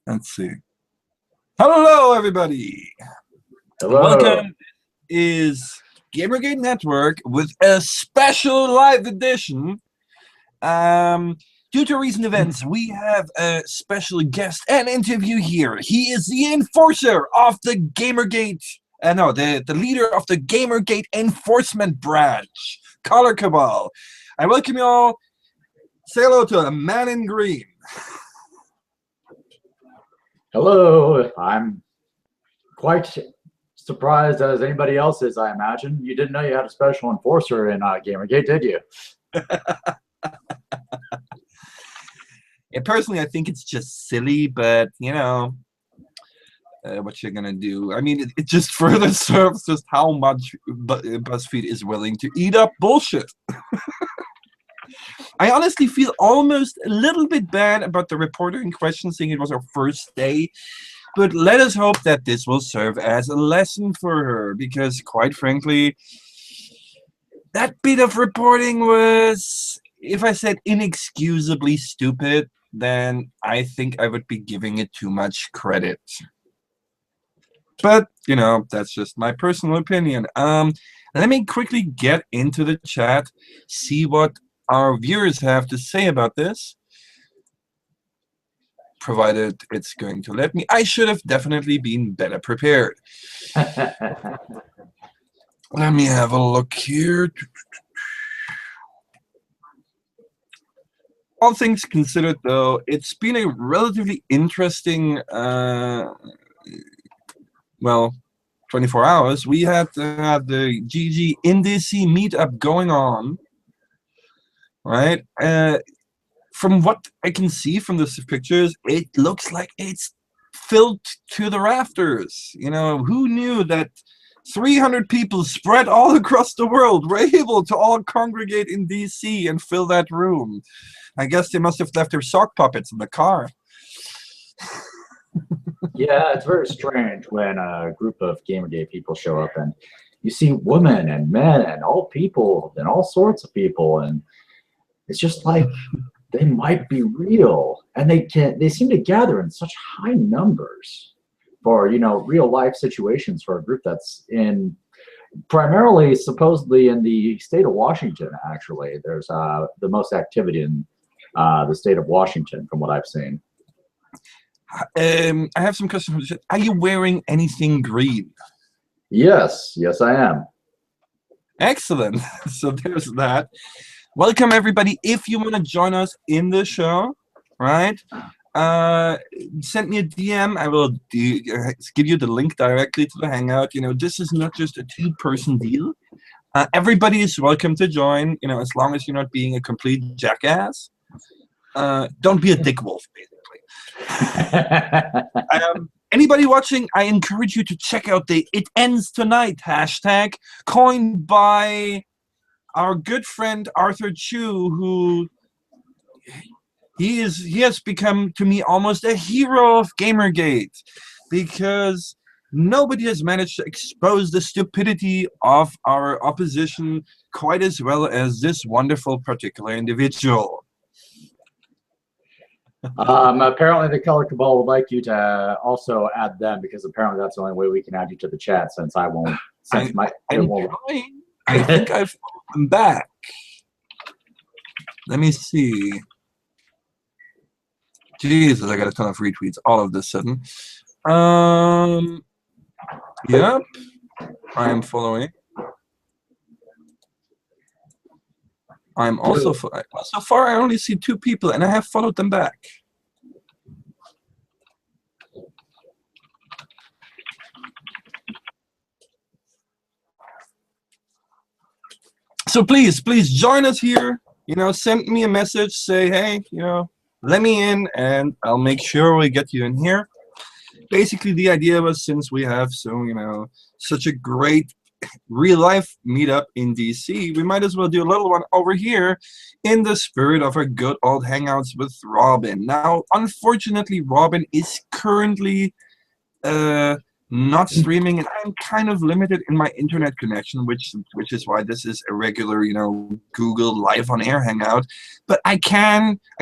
Let's see. Hello, everybody. Hello. Welcome. Is GamerGate Network with a special live edition. Due to recent events, we have a special guest and interview here. He is the enforcer of the GamerGate. The leader of the GamerGate enforcement branch, Color Cabal. I welcome you all. Say hello to a man in green. Hello. I'm quite surprised as anybody else is, I imagine. You didn't know you had a special enforcer in GamerGate, did you? And personally, I think it's just silly, but, you know, what you're going to do. I mean, it just further serves just how much BuzzFeed is willing to eat up bullshit. I honestly feel almost a little bit bad about the reporter in question, saying it was her first day. But let us hope that this will serve as a lesson for her, because quite frankly, that bit of reporting was, if I said inexcusably stupid, then I think I would be giving it too much credit. But, you know, that's just my personal opinion. Let me quickly get into the chat, see what our viewers have to say about this. Provided it's going to let me. I should have definitely been better prepared. Let me have a look here. All things considered, though, it's been a relatively interesting, well, 24 hours. We had the GG in DC meetup going on, right? From what I can see from the pictures, it looks like it's filled to the rafters. You know, who knew that 300 people spread all across the world were able to all congregate in DC and fill that room? I guess they must have left their sock puppets in the car. Yeah, it's very strange when a group of GamerGate people show up and you see women and men and all people and all sorts of people, and it's just like they might be real, and they seem to gather in such high numbers for, you know, real life situations for a group that's in primarily supposedly in the state of Washington. Actually, there's the most activity in the state of Washington from what I've seen. I have some questions. Are you wearing anything green? Yes, I am. Excellent. So there's that. Welcome, everybody. If you want to join us in the show, right, send me a DM. I will give you the link directly to the Hangout. You know, this is not just a two-person deal. Everybody is welcome to join, you know, as long as you're not being a complete jackass. Don't be a dick wolf, basically. Anybody watching, I encourage you to check out the It Ends Tonight hashtag, coined by our good friend Arthur Chu, who he has become to me almost a hero of GamerGate, because nobody has managed to expose the stupidity of our opposition quite as well as this wonderful particular individual. Apparently the Color Cabal would like you to also add them, because apparently that's the only way we can add you to the chat, since I won't. I think I've followed them back. Let me see. Jesus, I got a ton of retweets all of this sudden. Yep, I am following. I'm also so far I only see 2 people, and I have followed them back. So please join us here. You know, send me a message, say, hey, you know, let me in, and I'll make sure we get you in here. Basically, the idea was, since we have such a great real-life meetup in DC, we might as well do a little one over here in the spirit of our good old hangouts with Robin. Now, unfortunately, Robin is currently not streaming, and I'm kind of limited in my internet connection, which is why this is a regular, you know, Google live on air hangout. But I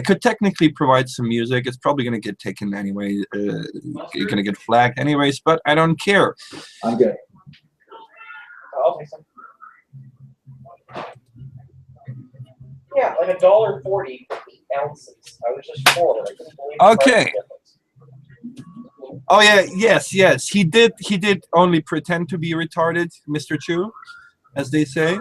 could technically provide some music. It's probably gonna get taken anyway. You're gonna get flagged anyways, but I don't care. I'm good. I'll take some. Yeah, like $1.40 ounces. I was just full of it. I couldn't believe the Okay. price difference. Oh yeah, yes. He did only pretend to be retarded, Mr. Chu, as they say.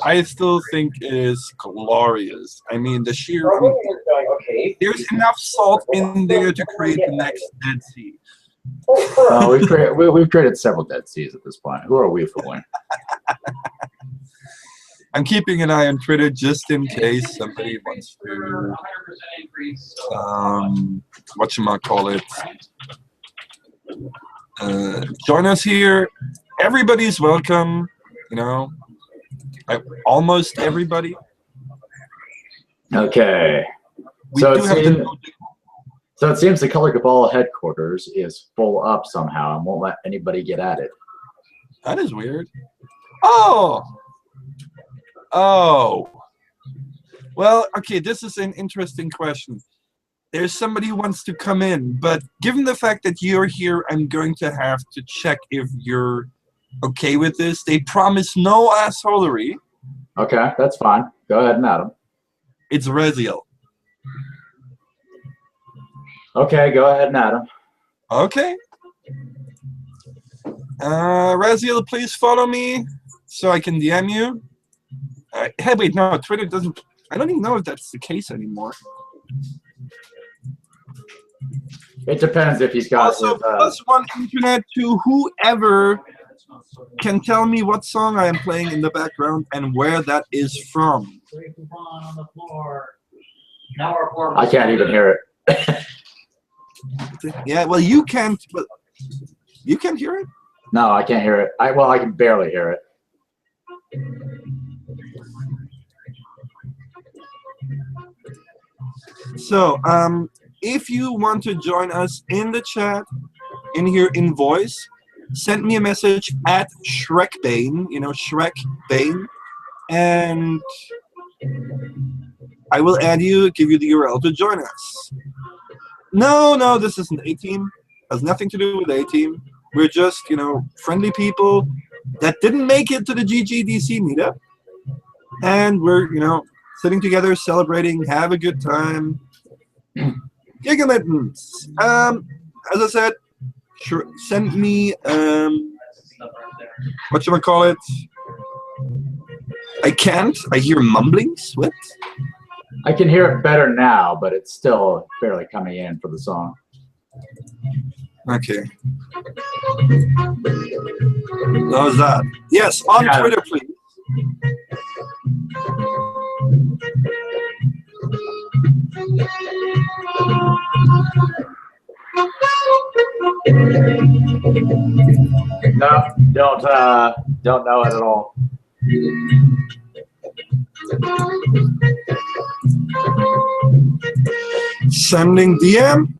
I still think it is glorious. I mean, the sheer. Probably was going, okay. There's enough salt in there to create the next Dead Sea. We've created several Dead Seas at this point. Who are we fooling? I'm keeping an eye on Twitter just in case somebody wants to, whatchamacallit, join us here. Everybody's welcome, you know, almost everybody. Okay. So it seems the Color Cabal headquarters is full up somehow and won't let anybody get at it. That is weird. Oh. Well, okay, this is an interesting question. There's somebody who wants to come in, but given the fact that you're here, I'm going to have to check if you're okay with this. They promise no assholery. Okay, that's fine. Go ahead and add them. It's Raziel. Okay, go ahead and add them. Okay. Raziel, please follow me so I can DM you. Hey, wait, no, Twitter doesn't. I don't even know if that's the case anymore. It depends if he's got. Also, +1 internet to whoever can tell me what song I am playing in the background and where that is from. I can't even hear it. Yeah, well, you can't. But you can't hear it. No, I can't hear it. Well, I can barely hear it. So, if you want to join us in the chat, in here in voice, send me a message at ShrekBane, you know, ShrekBane, and I will add you, give you the URL to join us. No, this isn't A-Team. Has nothing to do with A-Team. We're just, you know, friendly people that didn't make it to the GGDC meetup, and we're, you know, sitting together, celebrating, have a good time. Gigamittens. As I said, send me whatchamacallit. I can't. I hear mumblings. What? I can hear it better now, but it's still barely coming in for the song. Okay. How was that? Yes, on Twitter, please. No, don't know it at all. Sending DM.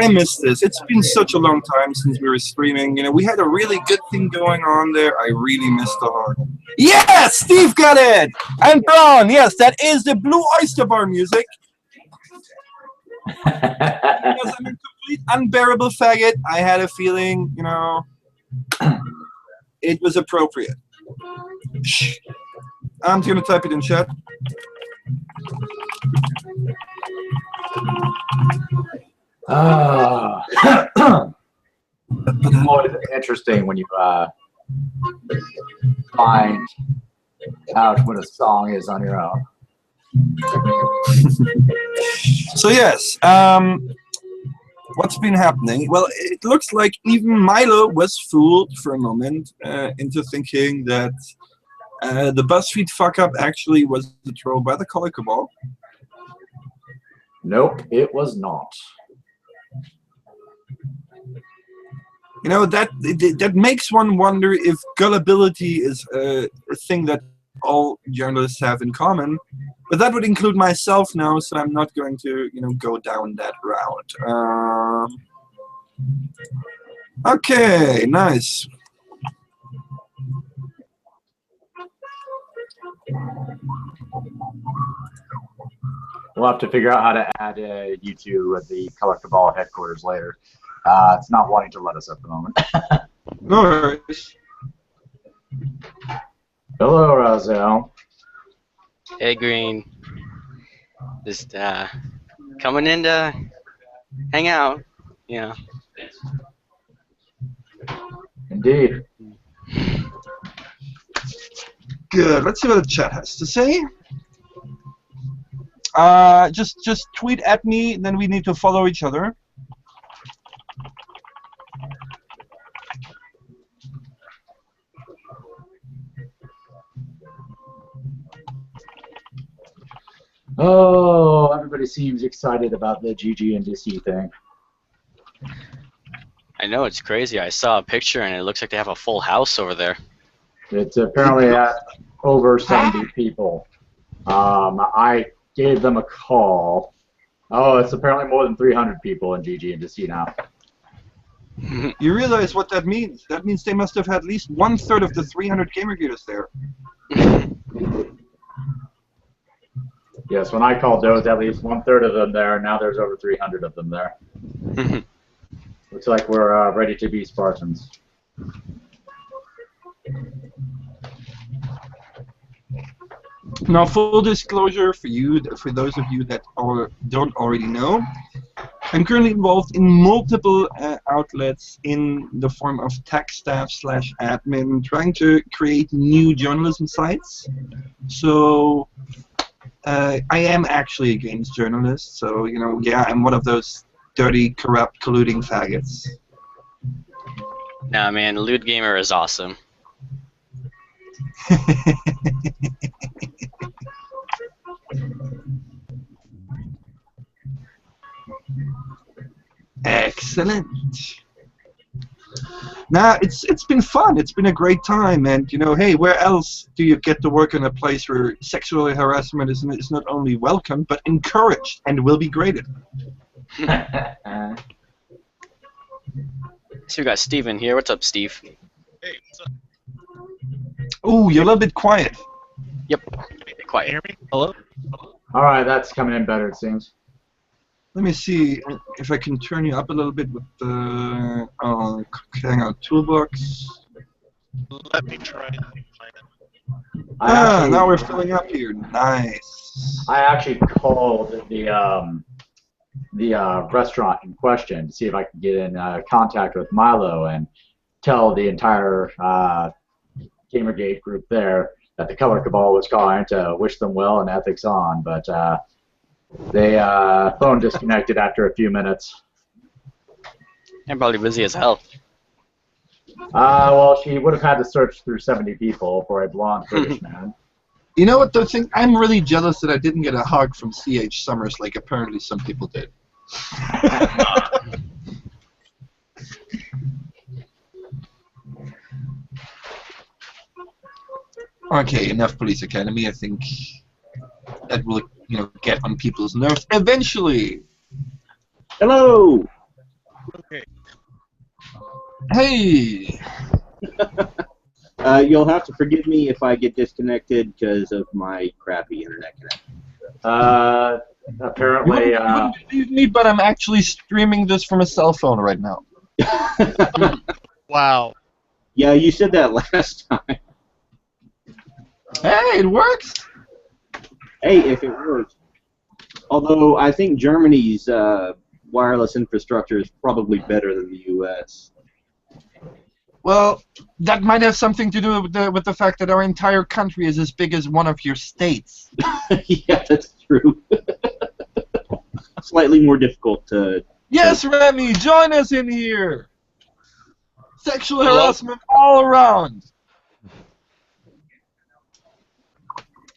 I miss this. It's been such a long time since we were streaming. You know, we had a really good thing going on there. I really missed the heart. Yes, Steve got it. And Braun, yes, that is the Blue Oyster Bar music. Because I'm a complete unbearable faggot, I had a feeling, you know, it was appropriate. Shh. I'm gonna type it in chat. Always interesting when you find out what a song is on your own. So yes, What's been happening? Well, it looks like even Milo was fooled for a moment into thinking that the BuzzFeed fuck-up actually was the troll by the Color Cabal. Nope, it was not. You know, that makes one wonder if gullibility is a thing that all journalists have in common. But that would include myself now, so I'm not going to, you know, go down that route. Okay, nice. We'll have to figure out how to add you two at the Color Cabal headquarters later. It's not wanting to let us at the moment. No worries. Hello, Razel. Hey, Green. Just coming in to hang out, you know. Indeed. Good. Let's see what the chat has to say. Just tweet at me, then we need to follow each other. Oh, everybody seems excited about the GG and DC thing. I know, it's crazy. I saw a picture and it looks like they have a full house over there. It's apparently at over 70 people. I gave them a call. Oh, it's apparently more than 300 people in GG and DC now. You realize what that means? That means they must have had at least 1/3 of the 300 GamerGaters there. Yes, when I called, there was at least 1/3 of them there, and now there's over 300 of them there. Looks like we're ready to be Spartans. Now, full disclosure for those of you that don't already know, I'm currently involved in multiple outlets in the form of tech staff / admin, trying to create new journalism sites. So I am actually a games journalist. So, you know, yeah, I'm one of those dirty, corrupt, colluding faggots. Nah, man, Lewd Gamer is awesome. Excellent. Now it's been fun. It's been a great time, and you know, hey, where else do you get to work in a place where sexual harassment is not only welcome but encouraged and will be graded? So we got Steven here. What's up, Steve? Hey, what's up? Oh, you're a little bit quiet. Yep. Be quiet. Hear me? Hello? All right, that's coming in better, it seems. Let me see if I can turn you up a little bit with the Hangout Toolbox. Let me try that. Now we're filling up here. Nice. I actually called the restaurant in question to see if I could get in contact with Milo and tell the entire GamerGate group there that the Color Cabal was calling to wish them well and ethics on, but they phone disconnected after a few minutes. I'm probably busy as hell. Well, she would have had to search through 70 people for a blonde British man. You know what, though? I'm really jealous that I didn't get a hug from C.H. Summers like apparently some people did. Okay, enough Police Academy. I think that will, you know, get on people's nerves eventually. Hello. Okay. Hey. You'll have to forgive me if I get disconnected because of my crappy internet connection. Apparently, You wouldn't believe me, but I'm actually streaming this from a cell phone right now. Wow. Yeah, you said that last time. Hey, it works. Hey, if it works. Although I think Germany's wireless infrastructure is probably better than the U.S. Well, that might have something to do with the fact that our entire country is as big as one of your states. Yeah, that's true. Slightly more difficult to Yes, Remy, join us in here. Sexual harassment all around.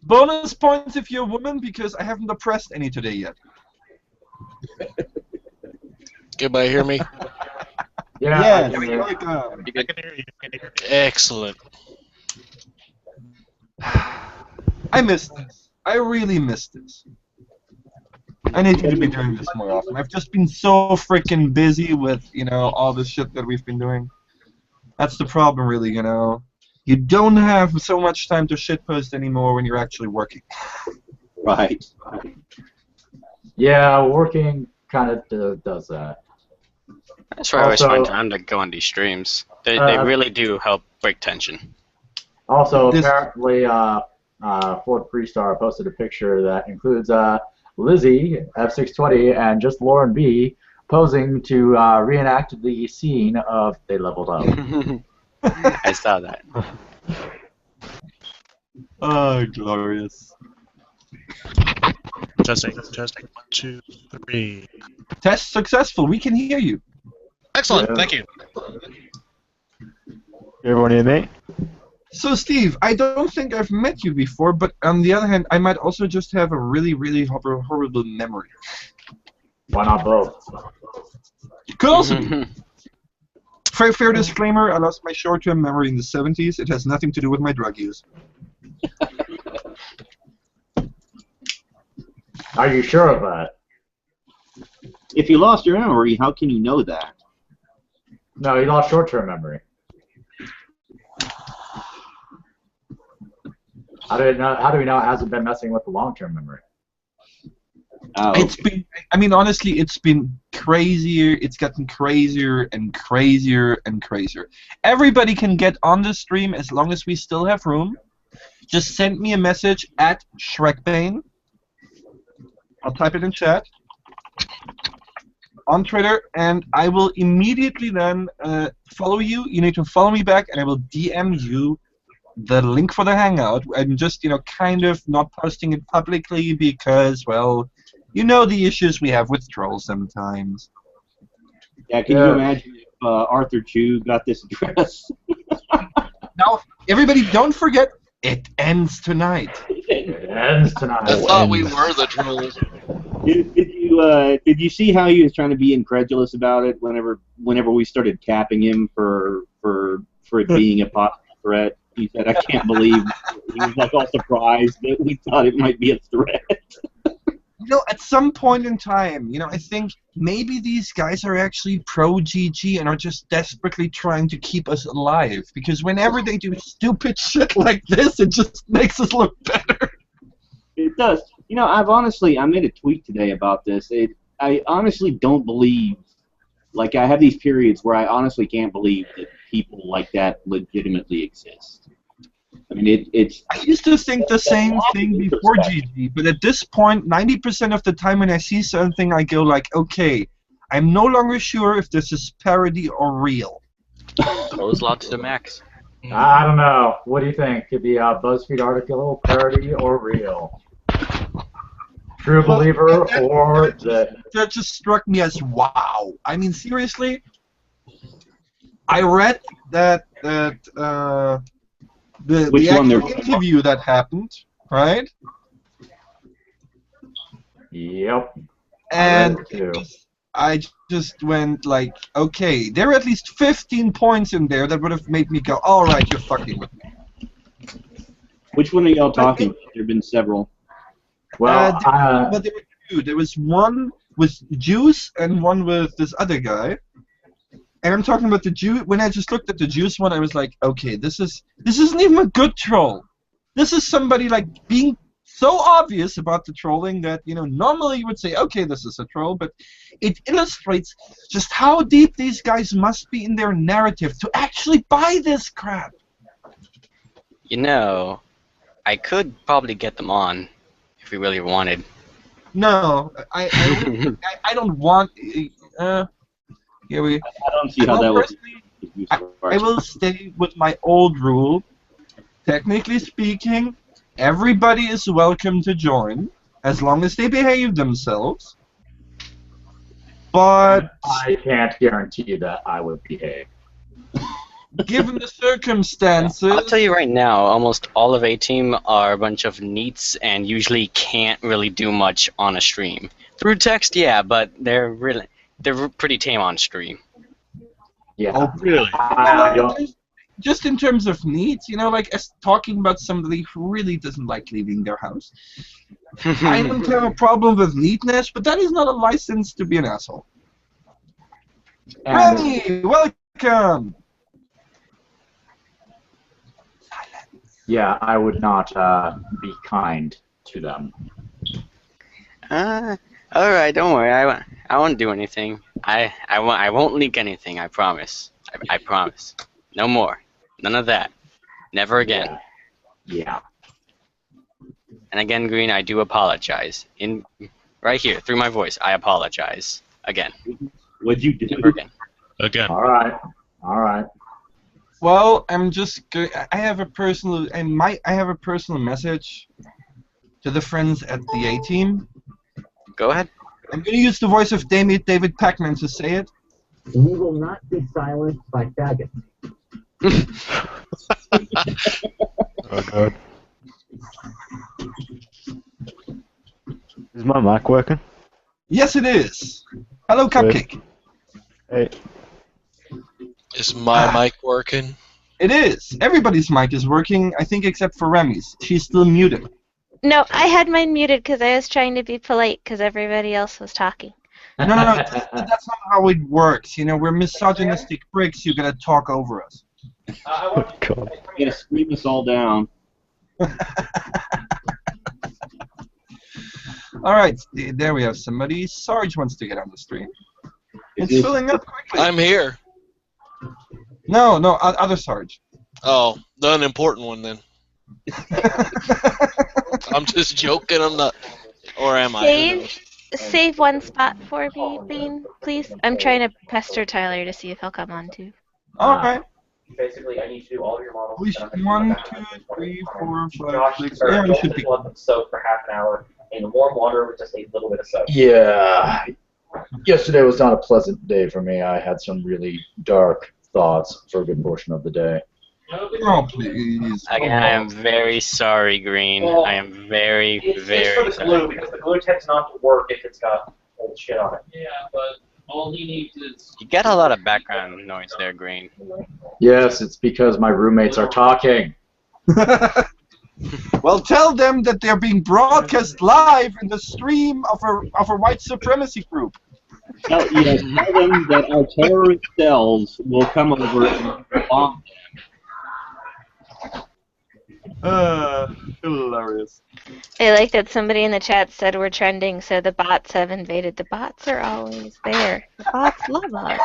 Bonus points if you're a woman, because I haven't oppressed any today yet. Can anybody hear me? Yeah. Yes, I can hear you. welcome. I can hear you. I can hear you. Excellent. I missed this. I really missed this. I need to be doing this more often. I've just been so freaking busy with, all the shit that we've been doing. That's the problem, really, You don't have so much time to shitpost anymore when you're actually working. Right. Yeah, working kind of does that. That's why I always find Also- time to go on these streams. They really do help break tension. Also, This- apparently, Ford Freestar posted a picture that includes Lizzie, F620, and just Lauren B posing to reenact the scene of They Leveled Up. I saw that. Oh, glorious. Testing. 1, 2, 3. Test successful. We can hear you. Excellent. Yeah. Thank you. Everyone hear me? So, Steve, I don't think I've met you before, but on the other hand, I might also just have a really, really horrible memory. Why not both? Could also be. Fair disclaimer, I lost my short-term memory in the 70s. It has nothing to do with my drug use. Are you sure of that? If you lost your memory, how can you know that? No, you lost short-term memory. How do we know it hasn't been messing with the long-term memory? Oh, It's been, honestly, it's been crazier. It's gotten crazier and crazier and crazier. Everybody can get on the stream as long as we still have room. Just send me a message at Shrekbane. I'll type it in chat. On Twitter, and I will immediately then follow you. You need to follow me back, and I will DM you the link for the Hangout. I'm just, kind of not posting it publicly because, well, the issues we have with trolls sometimes. yeah. Can you imagine if Arthur Chu got this address? Now, everybody, don't forget, it ends tonight. It ends tonight. I thought we were the trolls. Did you see how he was trying to be incredulous about it whenever we started capping him for it being a possible threat? He said, "I can't believe." He was like all surprised that we thought it might be a threat. At some point in time, I think maybe these guys are actually pro-GG and are just desperately trying to keep us alive. Because whenever they do stupid shit like this, it just makes us look better. It does. I made a tweet today about this. I honestly don't believe, like, I have these periods where I honestly can't believe that people like that legitimately exist. I mean, it's. I used to think the same thing before GG, but at this point, 90% of the time when I see something, I go like, okay, I'm no longer sure if this is parody or real. Close lot to the max. I don't know. What do you think? Could be a BuzzFeed article, parody, or real? True believer or the... That just struck me as wow. I mean, seriously, I read that the actual interview that happened, right? Yep. And I read it too. I just went like, okay, there are at least 15 points in there that would have made me go, all right, you're fucking with me. Which one are y'all talking about? There have been several. Well, but there were two. There was one with Juice and one with this other guy. And I'm talking about the Juice. When I just looked at the Juice one, I was like, okay, this isn't even a good troll. This is somebody like being so obvious about the trolling that, normally you would say, okay, this is a troll, but it illustrates just how deep these guys must be in their narrative to actually buy this crap. I could probably get them on if we really wanted. No, I don't want. Here we. I don't see how that would. I will stay with my old rule. Technically speaking, everybody is welcome to join as long as they behave themselves. But I can't guarantee that I would behave. given the circumstances, I'll tell you right now, almost all of A-Team are a bunch of neats and usually can't really do much on a stream. Through text, yeah, but they're pretty tame on stream. Yeah. Oh, really? I don't. just in terms of needs, you know, like as talking about somebody who really doesn't like leaving their house. I don't have a problem with neatness, but that is not a license to be an asshole. And Remy, welcome. yeah, I would not be kind to them. Alright, don't worry. I won't do anything. I won't leak anything. I promise. I promise. No more. None of that. Never again. Yeah. And again, Green, I do apologize. Right here, through my voice, I apologize. Again. What'd you do? Never again. Again. All right. All right. Well, I'm just. I have a personal. I have a personal message to the friends at the A-Team. Go ahead. I'm going to use the voice of David Pacman to say it. We will not be silenced by faggots. Oh god. Is my mic working? Yes, it is. Hello, Cupcake. Hey. Is my mic working? It is. Everybody's mic is working, I think, except for Remy's. She's still muted. No, I had mine muted because I was trying to be polite because everybody else was talking. No, that's not how it works. You know, we're misogynistic pricks. You gotta talk over us. Oh god. You're gonna scream us all down. All right, there we have somebody. Sarge wants to get on the stream. It's this- filling up quickly. I'm here. No, other Sarge. Oh, the unimportant one then. I'm just joking. I'm not. Or am I? Who knows? Save one spot for me, Bean, please. I'm trying to pester Tyler to see if he'll come on too. All right. Basically, I need to do all of your models. We should 1, 2, 3, 4, 5, Josh, 6. or Yeah, we should be. let them soak for half an hour in warm water with just a little bit of soap. Yeah. Yesterday was not a pleasant day for me. I had some really dark thoughts for a good portion of the day. Oh, please. Again, I am very sorry, Green. I am very, It's for very the sorry. glue, because the glue tends not to work if it's got old shit on it. Yeah, but all he needs is. You get a lot of background noise there, Green. Yes, it's because my roommates are talking. Well, tell them that they're being broadcast live in the stream of a white supremacy group. Tell them that our terrorist cells will come over and bomb. Hilarious. I like that somebody in the chat said we're trending, so the bots have invaded. The bots are always there. The bots love us.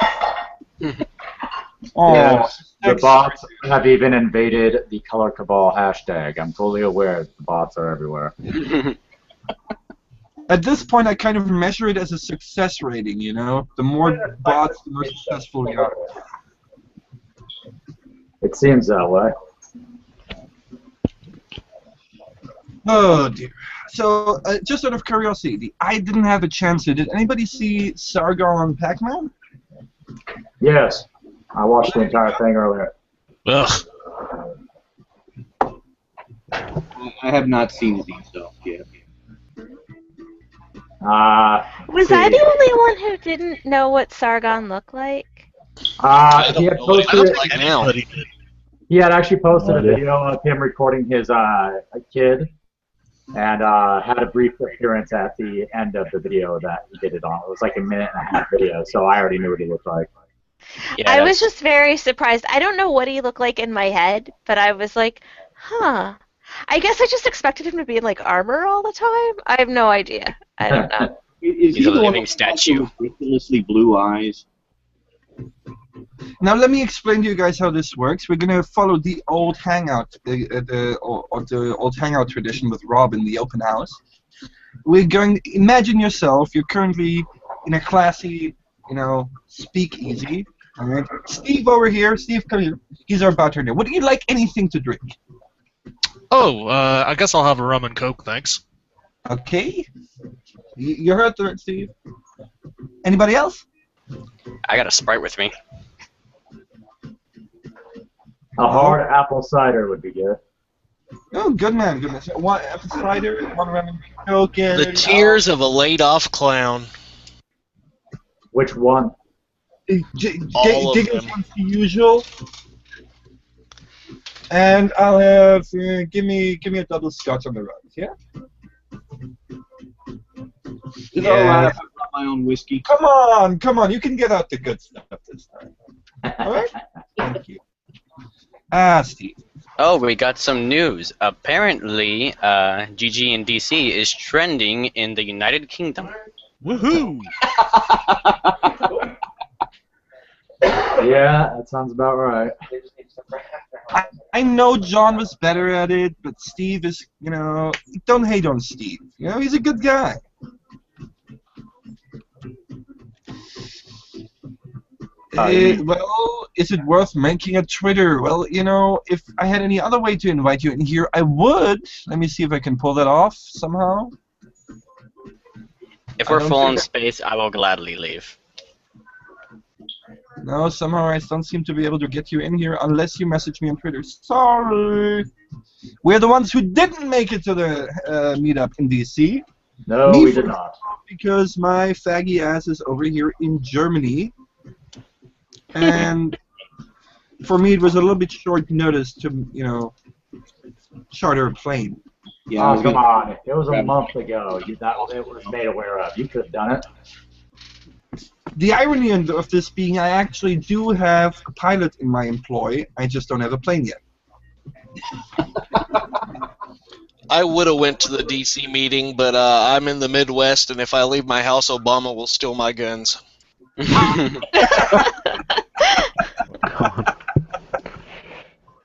Oh, Yes, the bots have even invaded the Color Cabal hashtag. I'm fully aware that the bots are everywhere. At this point, I kind of measure it as a success rating, you know? The more bots, the more successful we are. It seems that way. Oh, dear. So, just out of curiosity, I didn't have a chance to. Did anybody see Sargon Pac-Man? Yes, I watched the entire thing earlier. Ugh. I have not seen it myself yet. Was I the only one who didn't know what Sargon looked like? I He don't had know what it posted looks like now. He had actually posted a Oh, yeah. video of him recording his a kid, and had a brief appearance at the end of the video that he did it on. It was like a 1.5-minute video, so I already knew what he looked like. Yeah, I was that's- just very surprised. I don't know what he looked like in my head, but I was like, huh. I guess I just expected him to be in like armor all the time. I have no idea. I don't know. Is He's he a the one living with statue. ridiculously blue eyes? Now let me explain to you guys how this works. We're gonna follow the old hangout, the old hangout tradition with Rob in the open house. We're going. Imagine yourself. You're currently in a classy, you know, speakeasy. All right. Steve over here. Steve, come here. He's our bartender. Would you like anything to drink? Oh, I guess I'll have a rum and coke, thanks. Okay. You heard that, Steve. Anybody else? I got a Sprite with me. A hard apple cider would be good. Oh, good man, good man. So, one apple cider, one random token. The tears of a laid-off clown. Which one? All of Giggles them. wants the usual. And I'll have give me a double scotch on the rocks, yeah? It's all right. I've got my own whiskey. Come on, you can get out the good stuff this time. Alright? Thank you. Steve. Oh, we got some news. Apparently, GG in DC is trending in the United Kingdom. Woohoo! Yeah, that sounds about right. I know John was better at it, but Steve is, don't hate on Steve. He's a good guy. Well, is it worth making a Twitter? Well, if I had any other way to invite you in here, I would. Let me see if I can pull that off somehow. If we're full on space, I will gladly leave. No, somehow I don't seem to be able to get you in here unless you message me on Twitter. Sorry. We're the ones who didn't make it to the meetup in DC. No, we did not. Because my faggy ass is over here in Germany. And for me, it was a little bit short notice to, charter a plane. Yeah, oh, come on. It was a month ago. It was made aware of. You could have done it. The irony of this being I actually do have a pilot in my employ. I just don't have a plane yet. I would have went to the DC meeting, but I'm in the Midwest, and if I leave my house, Obama will steal my guns.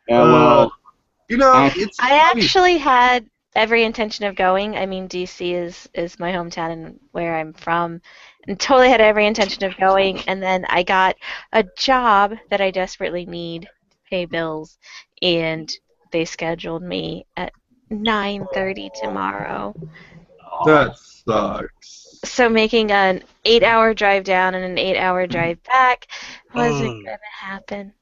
Well, I actually had every intention of going. I mean, DC is my hometown and where I'm from, and totally had every intention of going. And then I got a job that I desperately need to pay bills, and they scheduled me at 9:30 tomorrow. That sucks. So making an 8-hour drive down and an 8-hour drive back wasn't gonna happen.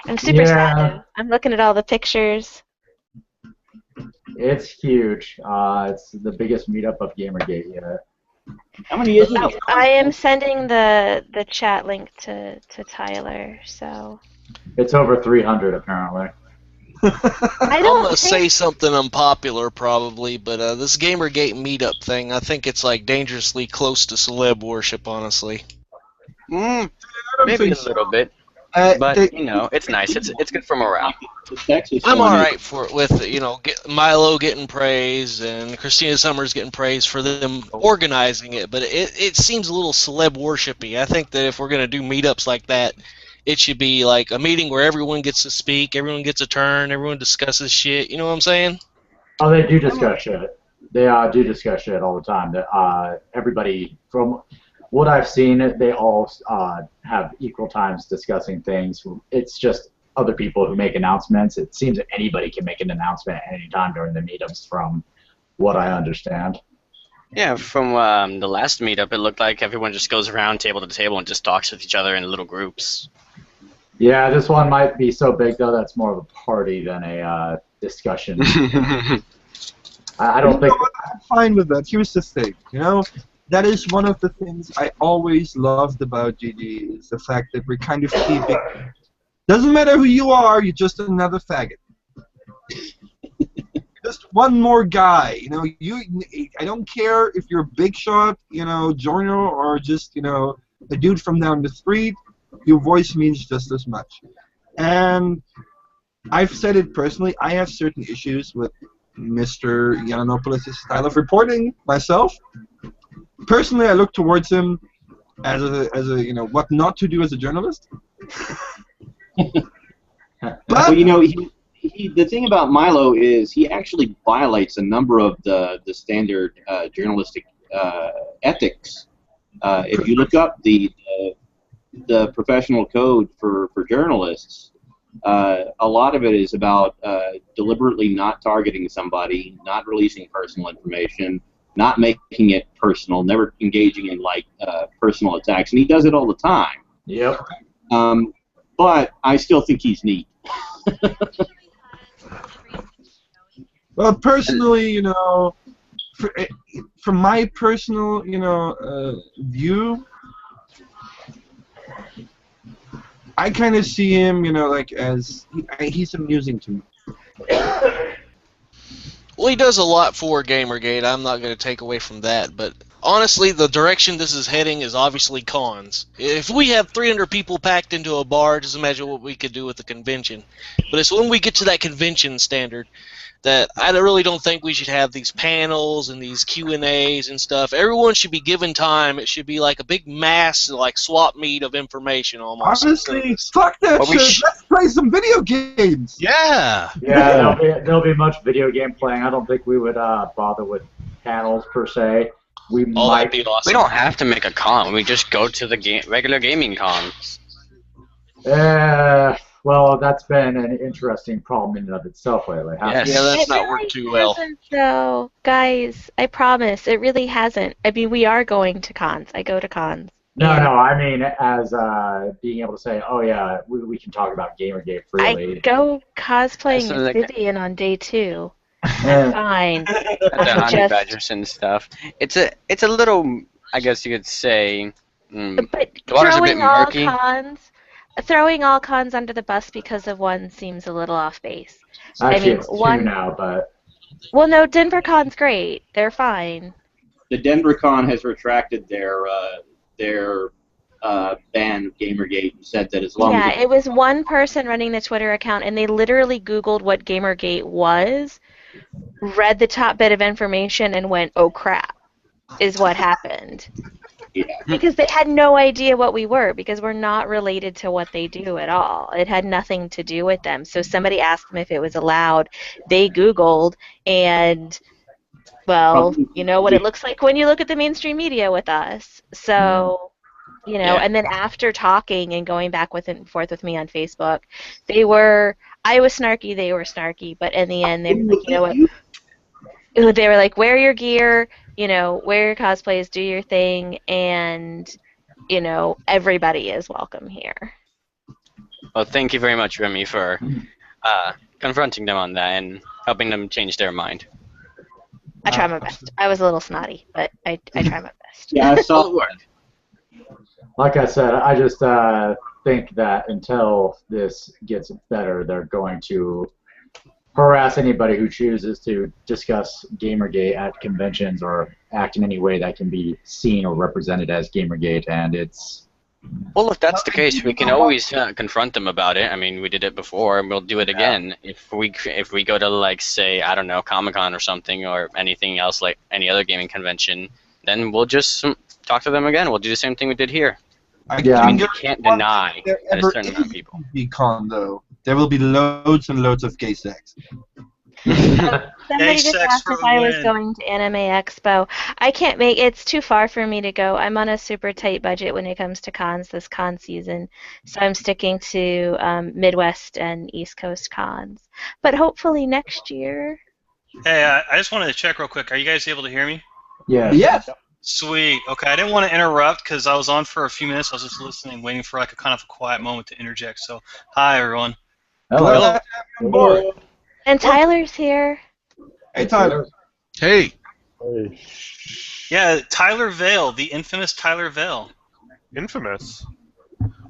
I'm super sad. I'm looking at all the pictures. It's huge. It's the biggest meetup of GamerGate yet. How many is it? I am sending the chat link to Tyler. So. It's over 300 apparently. I'm gonna say something unpopular probably, but this GamerGate meetup thing, I think it's like dangerously close to celeb worship, honestly. Maybe a little bit, but it's nice. It's good for morale. I'm all right with Milo getting praise and Christina Summers getting praise for them organizing it, but it seems a little celeb worshipy. I think that if we're gonna do meetups like that, it should be like a meeting where everyone gets to speak, everyone gets a turn, everyone discusses shit. You know what I'm saying? Oh, they do discuss shit. They do discuss shit all the time. Everybody, from what I've seen, they all have equal times discussing things. It's just other people who make announcements. It seems that anybody can make an announcement at any time during the meetups, from what I understand. Yeah, from the last meetup, it looked like everyone just goes around table to table and just talks with each other in little groups. Yeah, this one might be so big, though, that's more of a party than a discussion. I don't think... I'm fine with that. Here's the thing, that is one of the things I always loved about GG, is the fact that we're kind of keeping... Doesn't matter who you are, you're just another faggot. Just one more guy, I don't care if you're a big shot, joiner, or just, a dude from down the street. Your voice means just as much. And I've said it personally, I have certain issues with Mr. Yiannopoulos' style of reporting myself. Personally, I look towards him as a what not to do as a journalist. Well, the thing about Milo is he actually violates a number of the standard journalistic ethics. If you look up the professional code for journalists, a lot of it is about deliberately not targeting somebody, not releasing personal information, not making it personal, never engaging in like personal attacks, and he does it all the time. Yep. But I still think he's neat. Well, personally, you know, from my personal, you know, view, I kind of see him, you know, like as he's amusing to me. Well, he does a lot for GamerGate. I'm not going to take away from that, but honestly, the direction this is heading is obviously cons. If we have 300 people packed into a bar, just imagine what we could do with the convention. But it's when we get to that convention standard that I really don't think we should have these panels and these Q&As and stuff. Everyone should be given time. It should be like a big mass, like swap meet of information almost. Honestly, fuck that shit. Let's play some video games. Yeah. Yeah, there'll be much video game playing. I don't think we would bother with panels per se. We might be awesome. We don't have to make a con. We just go to the regular gaming cons. Well, that's been an interesting problem in and of itself lately. Yes. Yeah, that's not worked too well. So, guys, I promise, it really hasn't. I mean, we are going to cons. I go to cons. No, I mean as being able to say, oh yeah, we can talk about GamerGate freely. I go cosplaying as Vivian on day 2. I'm fine. The honey badgers and stuff. It's a little, I guess you could say, but the water's a bit murky. Throwing all cons under the bus because of one seems a little off base. Actually, it's two now, but... Well, no, Denver Con's great. They're fine. The Denver Con has retracted their ban of GamerGate and said that as long as... Yeah, it was one person running the Twitter account, and they literally Googled what GamerGate was, read the top bit of information, and went, oh crap, is what happened. Yeah. Because they had no idea what we were, because we're not related to what they do at all. It had nothing to do with them. So somebody asked them if it was allowed. They Googled, and, well, you know what it looks like when you look at the mainstream media with us. So, you know, and then after talking and going back and forth with me on Facebook, I was snarky, they were snarky, but in the end, they were like, you know what? They were like, wear your gear, you know, wear your cosplays, do your thing, and, you know, everybody is welcome here. Well, thank you very much, Remy, for confronting them on that and helping them change their mind. I try my best. I was a little snotty, but I try my best. Yeah, I saw it. Like I said, I just think that until this gets better, they're going to harass anybody who chooses to discuss GamerGate at conventions or act in any way that can be seen or represented as GamerGate, and it's... Well, if that's the case, we can always confront them about it. I mean, we did it before, and we'll do it again. If we go to, like, say, I don't know, Comic-Con or something, or anything else, like any other gaming convention, then we'll just talk to them again. We'll do the same thing we did here. I mean, you can't deny that a certain amount of people. Con, though. There will be loads and loads of gay sex. Somebody just asked if I was going to Anime Expo. I can't make it's too far for me to go. I'm on a super tight budget when it comes to cons this con season, so I'm sticking to Midwest and East Coast cons. But hopefully next year. Hey, I just wanted to check real quick. Are you guys able to hear me? Yeah. Yes. Sweet. Okay, I didn't want to interrupt because I was on for a few minutes. I was just listening, waiting for like a kind of a quiet moment to interject. So, hi everyone. Hello. Hello. And Tyler's here. Hey, Tyler. Hey. Yeah, Tyler Vale, the infamous Tyler Vale. Infamous?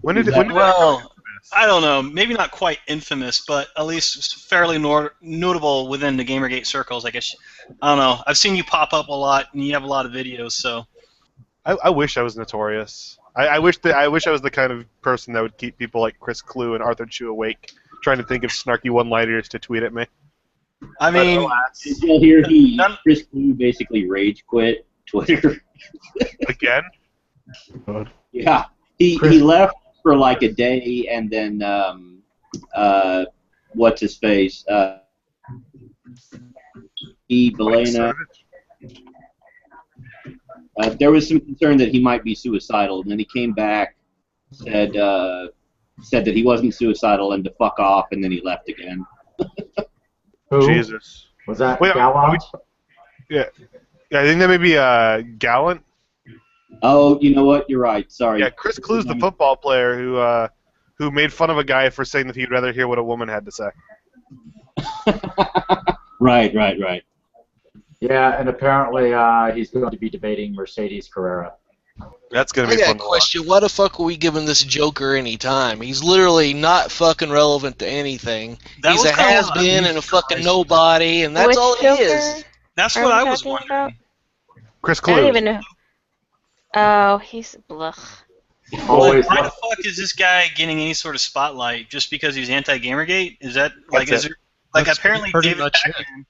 When did Well, I don't know. Maybe not quite infamous, but at least fairly notable within the GamerGate circles, I guess. I don't know. I've seen you pop up a lot, and you have a lot of videos, so... I wish I was notorious. I wish I was the kind of person that would keep people like Chris Clue and Arthur Chu awake, trying to think of snarky one-liners to tweet at me. I mean... Until here, Chris Clue basically rage quit Twitter. Again? Yeah. He left for like a day, and then what's his face? Belena. There was some concern that he might be suicidal, and then he came back, said that he wasn't suicidal and to fuck off, and then he left again. Who? Jesus. Was that Wait, Gallant? yeah. Yeah, I think that may be Gallant. Oh, you know what? You're right. Sorry. Yeah, Chris Clue's the football player who made fun of a guy for saying that he'd rather hear what a woman had to say. Right. Yeah, and apparently he's going to be debating Mercedes Carrera. That's gonna I be got fun a to watch. question. Why the fuck are we giving this Joker any time? He's literally not fucking relevant to anything. That He's was a kinda what has-been I'm and a fucking surprised. nobody, and that's Which all he Joker is. That's are what we I was talking wondering. about? Chris I Clue. don't even know. Oh, he's blech. Always Why the fuck is this guy getting any sort of spotlight just because he's anti-GamerGate? Is that like That's is there like That's apparently pretty David much it. Packman,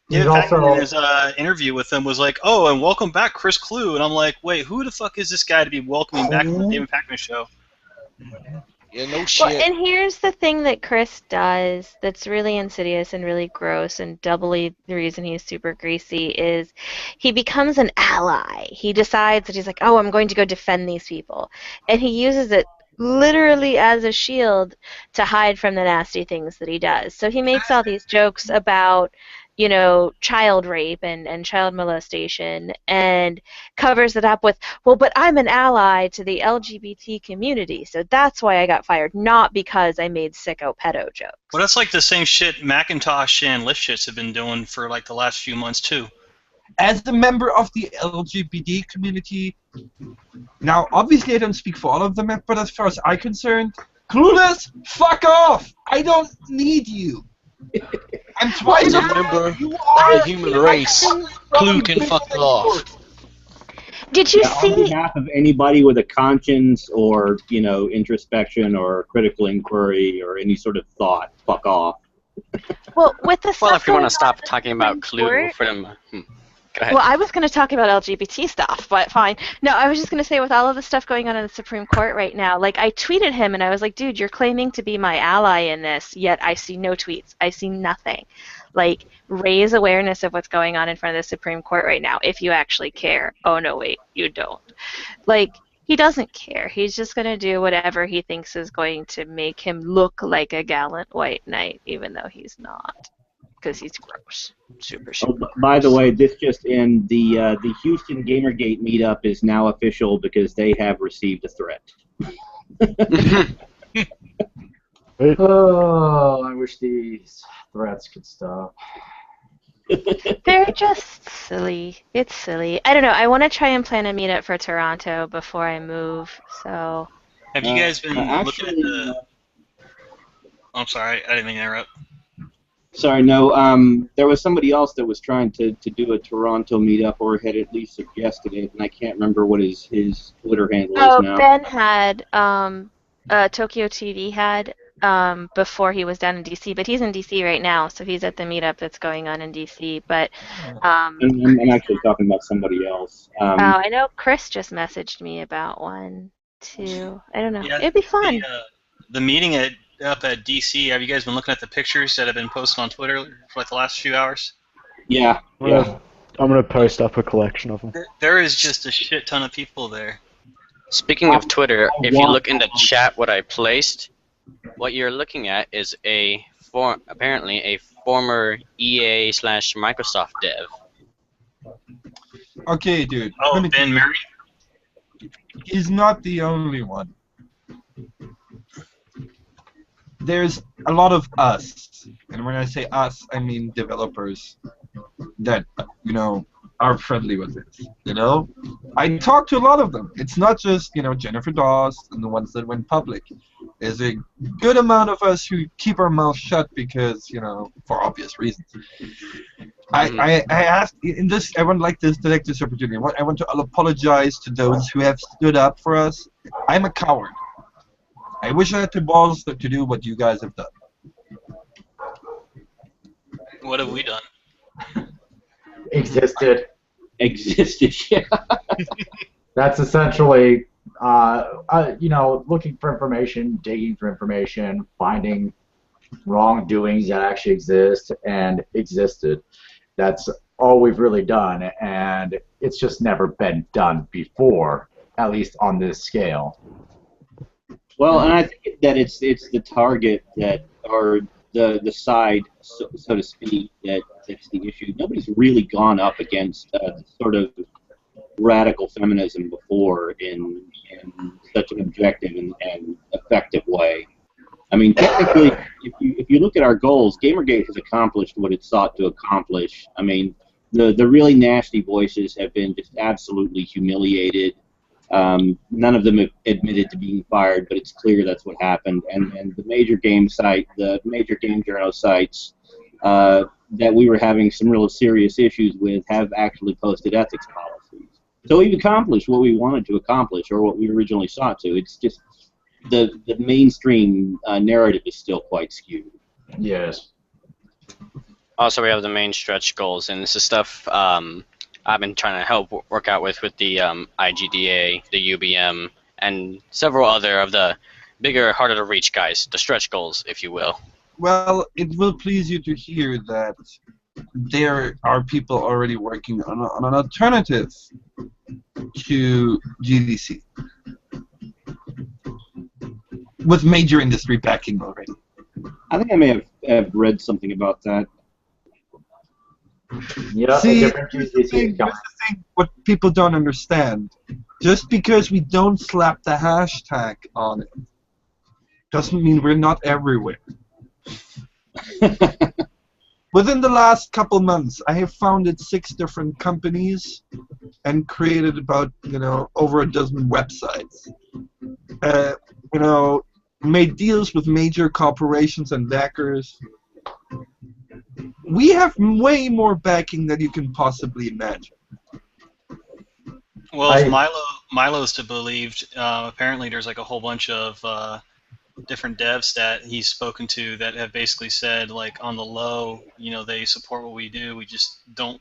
He's David Packman also- in his interview with them was like, "Oh, and welcome back, Chris Clue," and I'm like, "Wait, who the fuck is this guy to be welcoming back on the David Packman show?" Yeah, no Well, shit. and here's the thing that Chris does that's really insidious and really gross, and doubly the reason he's super greasy is he becomes an ally. He decides that he's like, oh, I'm going to go defend these people. And he uses it literally as a shield to hide from the nasty things that he does. So he makes all these jokes about, you know, child rape and child molestation and covers it up with, well, but I'm an ally to the LGBT community, so that's why I got fired, not because I made sicko pedo jokes. Well, that's like the same shit Macintosh and Lifshits have been doing for like the last few months too. As a member of the LGBT community, now obviously I don't speak for all of them, but as far as I'm concerned, Clueless, fuck off! I don't need you. I'm twice As a over. member You of are the human race, Clue can fuck off. Did you On see? behalf of anybody with a conscience or, you know, introspection or critical inquiry or any sort of thought, fuck off. Well, with the Well, stuff if you want going to stop on in talking the about Supreme Clue Court- for them, go ahead. Well, I was going to talk about LGBT stuff, but fine. No, I was just going to say with all of the stuff going on in the Supreme Court right now, like I tweeted him and I was like, dude, you're claiming to be my ally in this, yet I see no tweets. I see nothing. Like, raise awareness of what's going on in front of the Supreme Court right now if you actually care. Oh, no, wait, you don't. Like, he doesn't care. He's just going to do whatever he thinks is going to make him look like a gallant white knight, even though he's not. Because he's gross. Super, super. Oh, by the way, this just in, the Houston GamerGate meetup is now official because they have received a threat. Oh, I wish these threats could stop. They're just silly. It's silly. I don't know. I want to try and plan a meetup for Toronto before I move. So. Have you guys been looking at actually, the? Oh, I'm sorry, I didn't mean to interrupt. Sorry, no. There was somebody else that was trying to do a Toronto meetup or had at least suggested it, and I can't remember what his Twitter handle Oh, is now. Ben had Tokyo TV had before he was down in DC, but he's in DC right now, so he's at the meetup that's going on in DC. But I'm actually talking about somebody else. I know Chris just messaged me about one too. I don't know. Yeah, It'd be fun. The meeting up at DC. Have you guys been looking at the pictures that have been posted on Twitter for like the last few hours? Yeah. I'm gonna post up a collection of them. There is just a shit ton of people there. Speaking of Twitter, if you look in the chat what I placed, what you're looking at is apparently a former EA/Microsoft dev. Okay, dude. Oh, Ben Murray? He's not the only one. There's a lot of us, and when I say us, I mean developers that, you know, are friendly with it, you know? I talk to a lot of them. It's not just, you know, Jennifer Dawes and the ones that went public. There's a good amount of us who keep our mouths shut because, you know, for obvious reasons. I asked in this. I would like this to take this opportunity. I want to apologize to those who have stood up for us. I'm a coward. I wish I had the balls to do what you guys have done. What have we done? Existed. Yeah. That's essentially, you know, looking for information, digging for information, finding wrongdoings that actually exist and existed. That's all we've really done, and it's just never been done before, at least on this scale. Well, and I think that it's the target that, or the side, so to speak, that's the issue. Nobody's really gone up against sort of radical feminism before in such an objective and effective way. I mean, technically, if you look at our goals, GamerGate has accomplished what it sought to accomplish. I mean, the really nasty voices have been just absolutely humiliated. None of them have admitted to being fired, but it's clear that's what happened. And the major game journal sites that we were having some real serious issues with have actually posted ethics policies. So we've accomplished what we wanted to accomplish, or what we originally sought to. It's just the mainstream narrative is still quite skewed. Yes. Also, we have the main stretch goals, and this is stuff I've been trying to help work out with the IGDA, the UBM, and several other of the bigger, harder to reach guys, the stretch goals, if you will. Well, it will please you to hear that there are people already working on an alternative to GDC with major industry backing already. I think I may have read something about that. Yeah, See, here's the thing, what people don't understand. Just because we don't slap the hashtag on it doesn't mean we're not everywhere. Within the last couple months, I have founded 6 different companies and created about, over a dozen websites. Made deals with major corporations and backers. We have way more backing than you can possibly imagine. Well, if Milo's to believed, apparently there's like a whole bunch of different devs that he's spoken to that have basically said, like, on the low, they support what we do. We just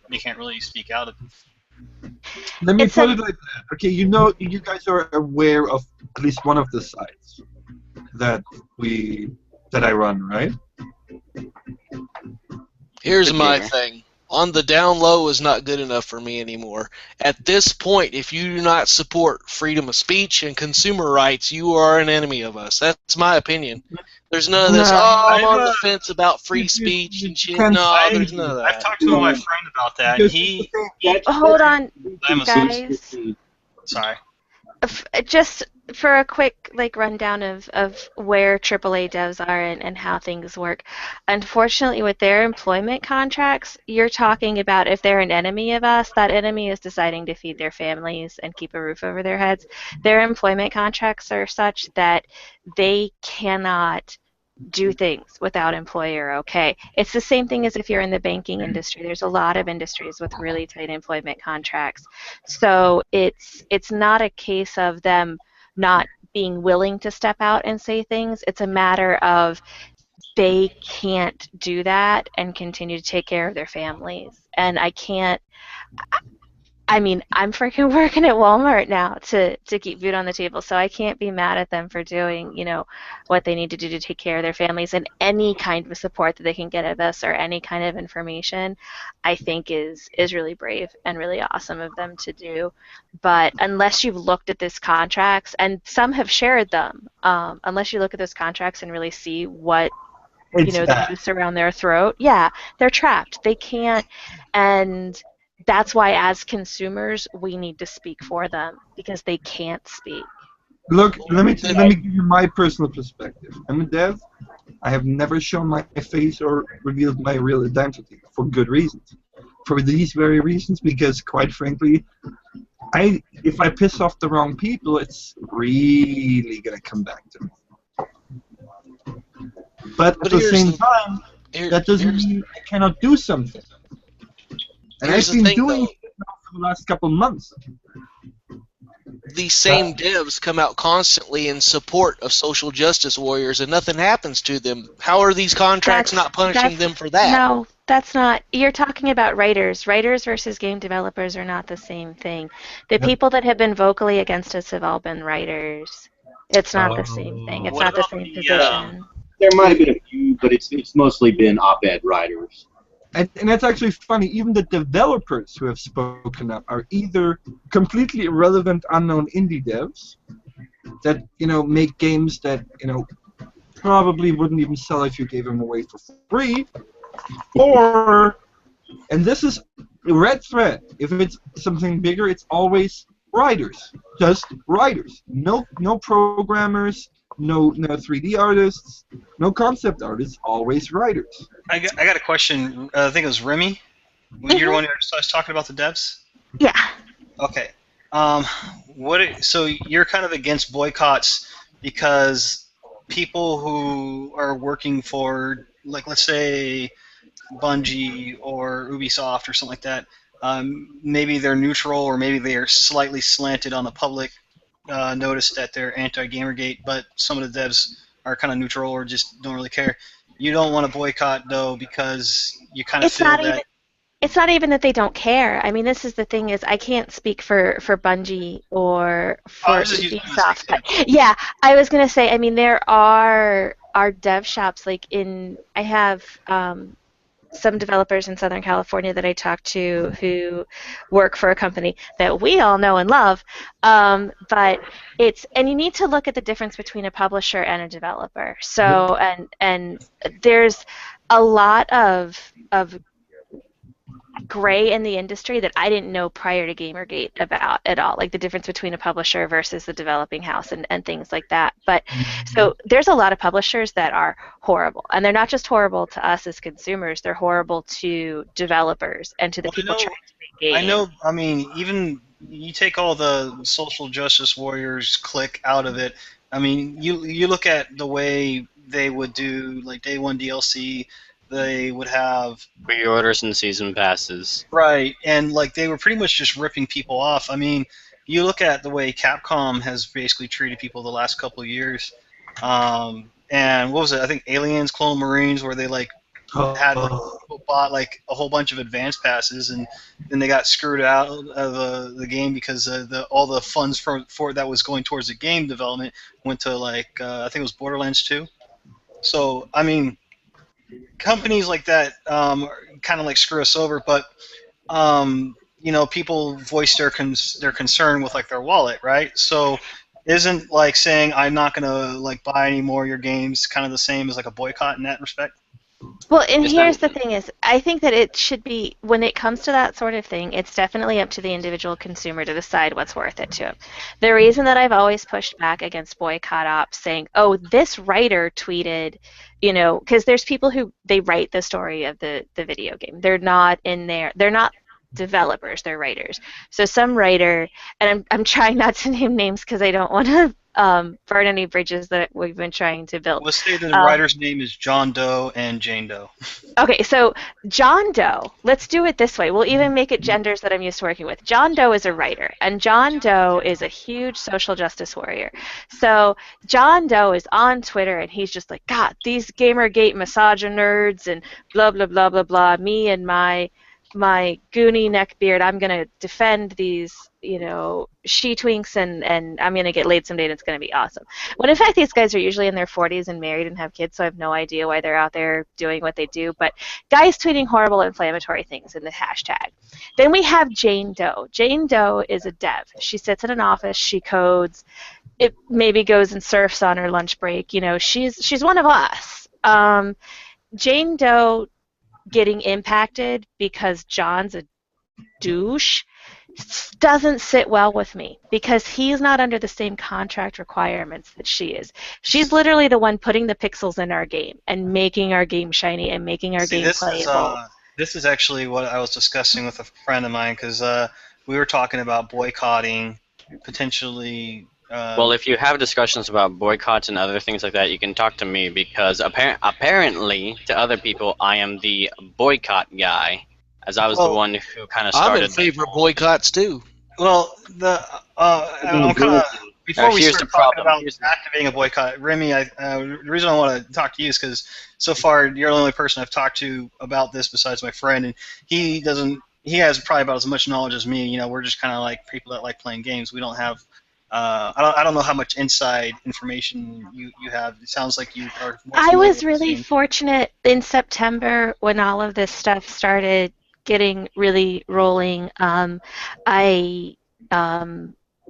we can't really speak out of it. Let me put it like that. Okay, you guys are aware of at least one of the sites that I run, right? Here's my thing. On the down low is not good enough for me anymore. At this point, if you do not support freedom of speech and consumer rights, you are an enemy of us. That's my opinion. There's none of this, I'm on the fence about free speech and shit. No, there's none of that. I've talked to my friend about that, and he Hold on, I'm a guys. Sorry. Just for a quick rundown of where AAA devs are and how things work. Unfortunately, with their employment contracts, you're talking about if they're an enemy of us, that enemy is deciding to feed their families and keep a roof over their heads. Their employment contracts are such that they cannot do things without employer okay. It's the same thing as if you're in the banking industry. There's a lot of industries with really tight employment contracts. So it's not a case of them not being willing to step out and say things. It's a matter of they can't do that and continue to take care of their families. And I'm freaking working at Walmart now to keep food on the table, so I can't be mad at them for doing, what they need to do to take care of their families, and any kind of support that they can get of us or any kind of information, I think is really brave and really awesome of them to do. But unless you've looked at these contracts, and some have shared them, unless you look at those contracts and really see what the noose around their throat, they're trapped. They can't, and that's why, as consumers, we need to speak for them because they can't speak. Look, let me give you my personal perspective. I'm a dev. I have never shown my face or revealed my real identity for good reasons. For these very reasons, because quite frankly, if I piss off the wrong people, it's really gonna come back to me. But at the same time, that doesn't mean I cannot do something. And I've been doing it now for the last couple months. These same devs come out constantly in support of social justice warriors, and nothing happens to them. How are these contracts not punishing them for that? No, that's not. You're talking about writers. Writers versus game developers are not the same thing. The people that have been vocally against us have all been writers. It's not the same thing. It's not the same position. There might have been a few, but it's mostly been op-ed writers. And that's actually funny. Even the developers who have spoken up are either completely irrelevant, unknown indie devs that make games that probably wouldn't even sell if you gave them away for free. Or, and this is a red thread, if it's something bigger, it's always writers. Just writers. No programmers, no 3D artists, no concept artists, always writers. I got a question. I think it was Remy. You're the one who was talking about the devs? Yeah. Okay. So you're kind of against boycotts because people who are working for, like, let's say Bungie or Ubisoft or something like that, maybe they're neutral or maybe they are slightly slanted on the public notice that they're anti-GamerGate, but some of the devs are kind of neutral or just don't really care. You don't want to boycott, though, because you kind of feel that... It's not even that they don't care. I mean, this is the thing is I can't speak for Bungie or for Ubisoft. But yeah, I was going to say, I mean, there are dev shops, like I have some developers in Southern California that I talk to who work for a company that we all know and love. But and you need to look at the difference between a publisher and a developer. So, and there's a lot of gray in the industry that I didn't know prior to GamerGate about at all, like the difference between a publisher versus the developing house and things like that. But so there's a lot of publishers that are horrible, and they're not just horrible to us as consumers, they're horrible to developers and to the people trying to make games. I know, I mean, even you take all the social justice warriors clique out of it. I mean, you look at the way they would do, like, day one DLC, they would have pre-orders and season passes. Right, and like they were pretty much just ripping people off. I mean, you look at the way Capcom has basically treated people the last couple of years. And what was it? I think Aliens, Clone Marines, where they like had bought like a whole bunch of advance passes, and then they got screwed out of the game because all the funds for that was going towards the game development went to like I think it was Borderlands 2. So I mean, companies like that kind of like screw us over, but you know, people voice their concern with like their wallet, right? So isn't like saying I'm not gonna like buy any more of your games kind of the same as like a boycott in that respect? Well, and here's the thing is, I think that it should be, when it comes to that sort of thing, it's definitely up to the individual consumer to decide what's worth it to them. The reason that I've always pushed back against boycott ops saying, oh, this writer tweeted, you know, because there's people who, they write the story of the video game. They're not in there, they're not developers, they're writers. So some writer, and I'm trying not to name names because I don't want to burn any bridges that we've been trying to build. Let's say that the writer's name is John Doe and Jane Doe. Okay, so John Doe, let's do it this way. We'll even make it genders that I'm used to working with. John Doe is a writer, and John Doe is a huge social justice warrior. So John Doe is on Twitter, and he's just like, God, these GamerGate misogyn nerds and blah, blah, blah, blah, blah, me and my goonie neckbeard, I'm going to defend these, you know, she-twinks, and I'm going to get laid someday, and it's going to be awesome. When in fact these guys are usually in their 40s and married and have kids, so I have no idea why they're out there doing what they do. But guys tweeting horrible inflammatory things in the hashtag. Then we have Jane Doe. Jane Doe is a dev. She sits in an office, she codes, it maybe goes and surfs on her lunch break. You know, she's one of us. Jane Doe getting impacted because John's a douche doesn't sit well with me, because he's not under the same contract requirements that she is. She's literally the one putting the pixels in our game and making our game shiny and making our game playable. This is actually what I was discussing with a friend of mine, because we were talking about boycotting potentially. Well, if you have discussions about boycotts and other things like that, you can talk to me, because apparently to other people I am the boycott guy, as I was the one who kind of started. I'm in favor of boycotts too. Well, I'm kind of, before we start talking about activating a boycott, Remy, the reason I want to talk to you is because so far you're the only person I've talked to about this besides my friend, and he has probably about as much knowledge as me. You know, we're just kind of like people that like playing games. We don't have. I don't know how much inside information you have. It sounds like you are. I was really fortunate in September when all of this stuff started getting really rolling. I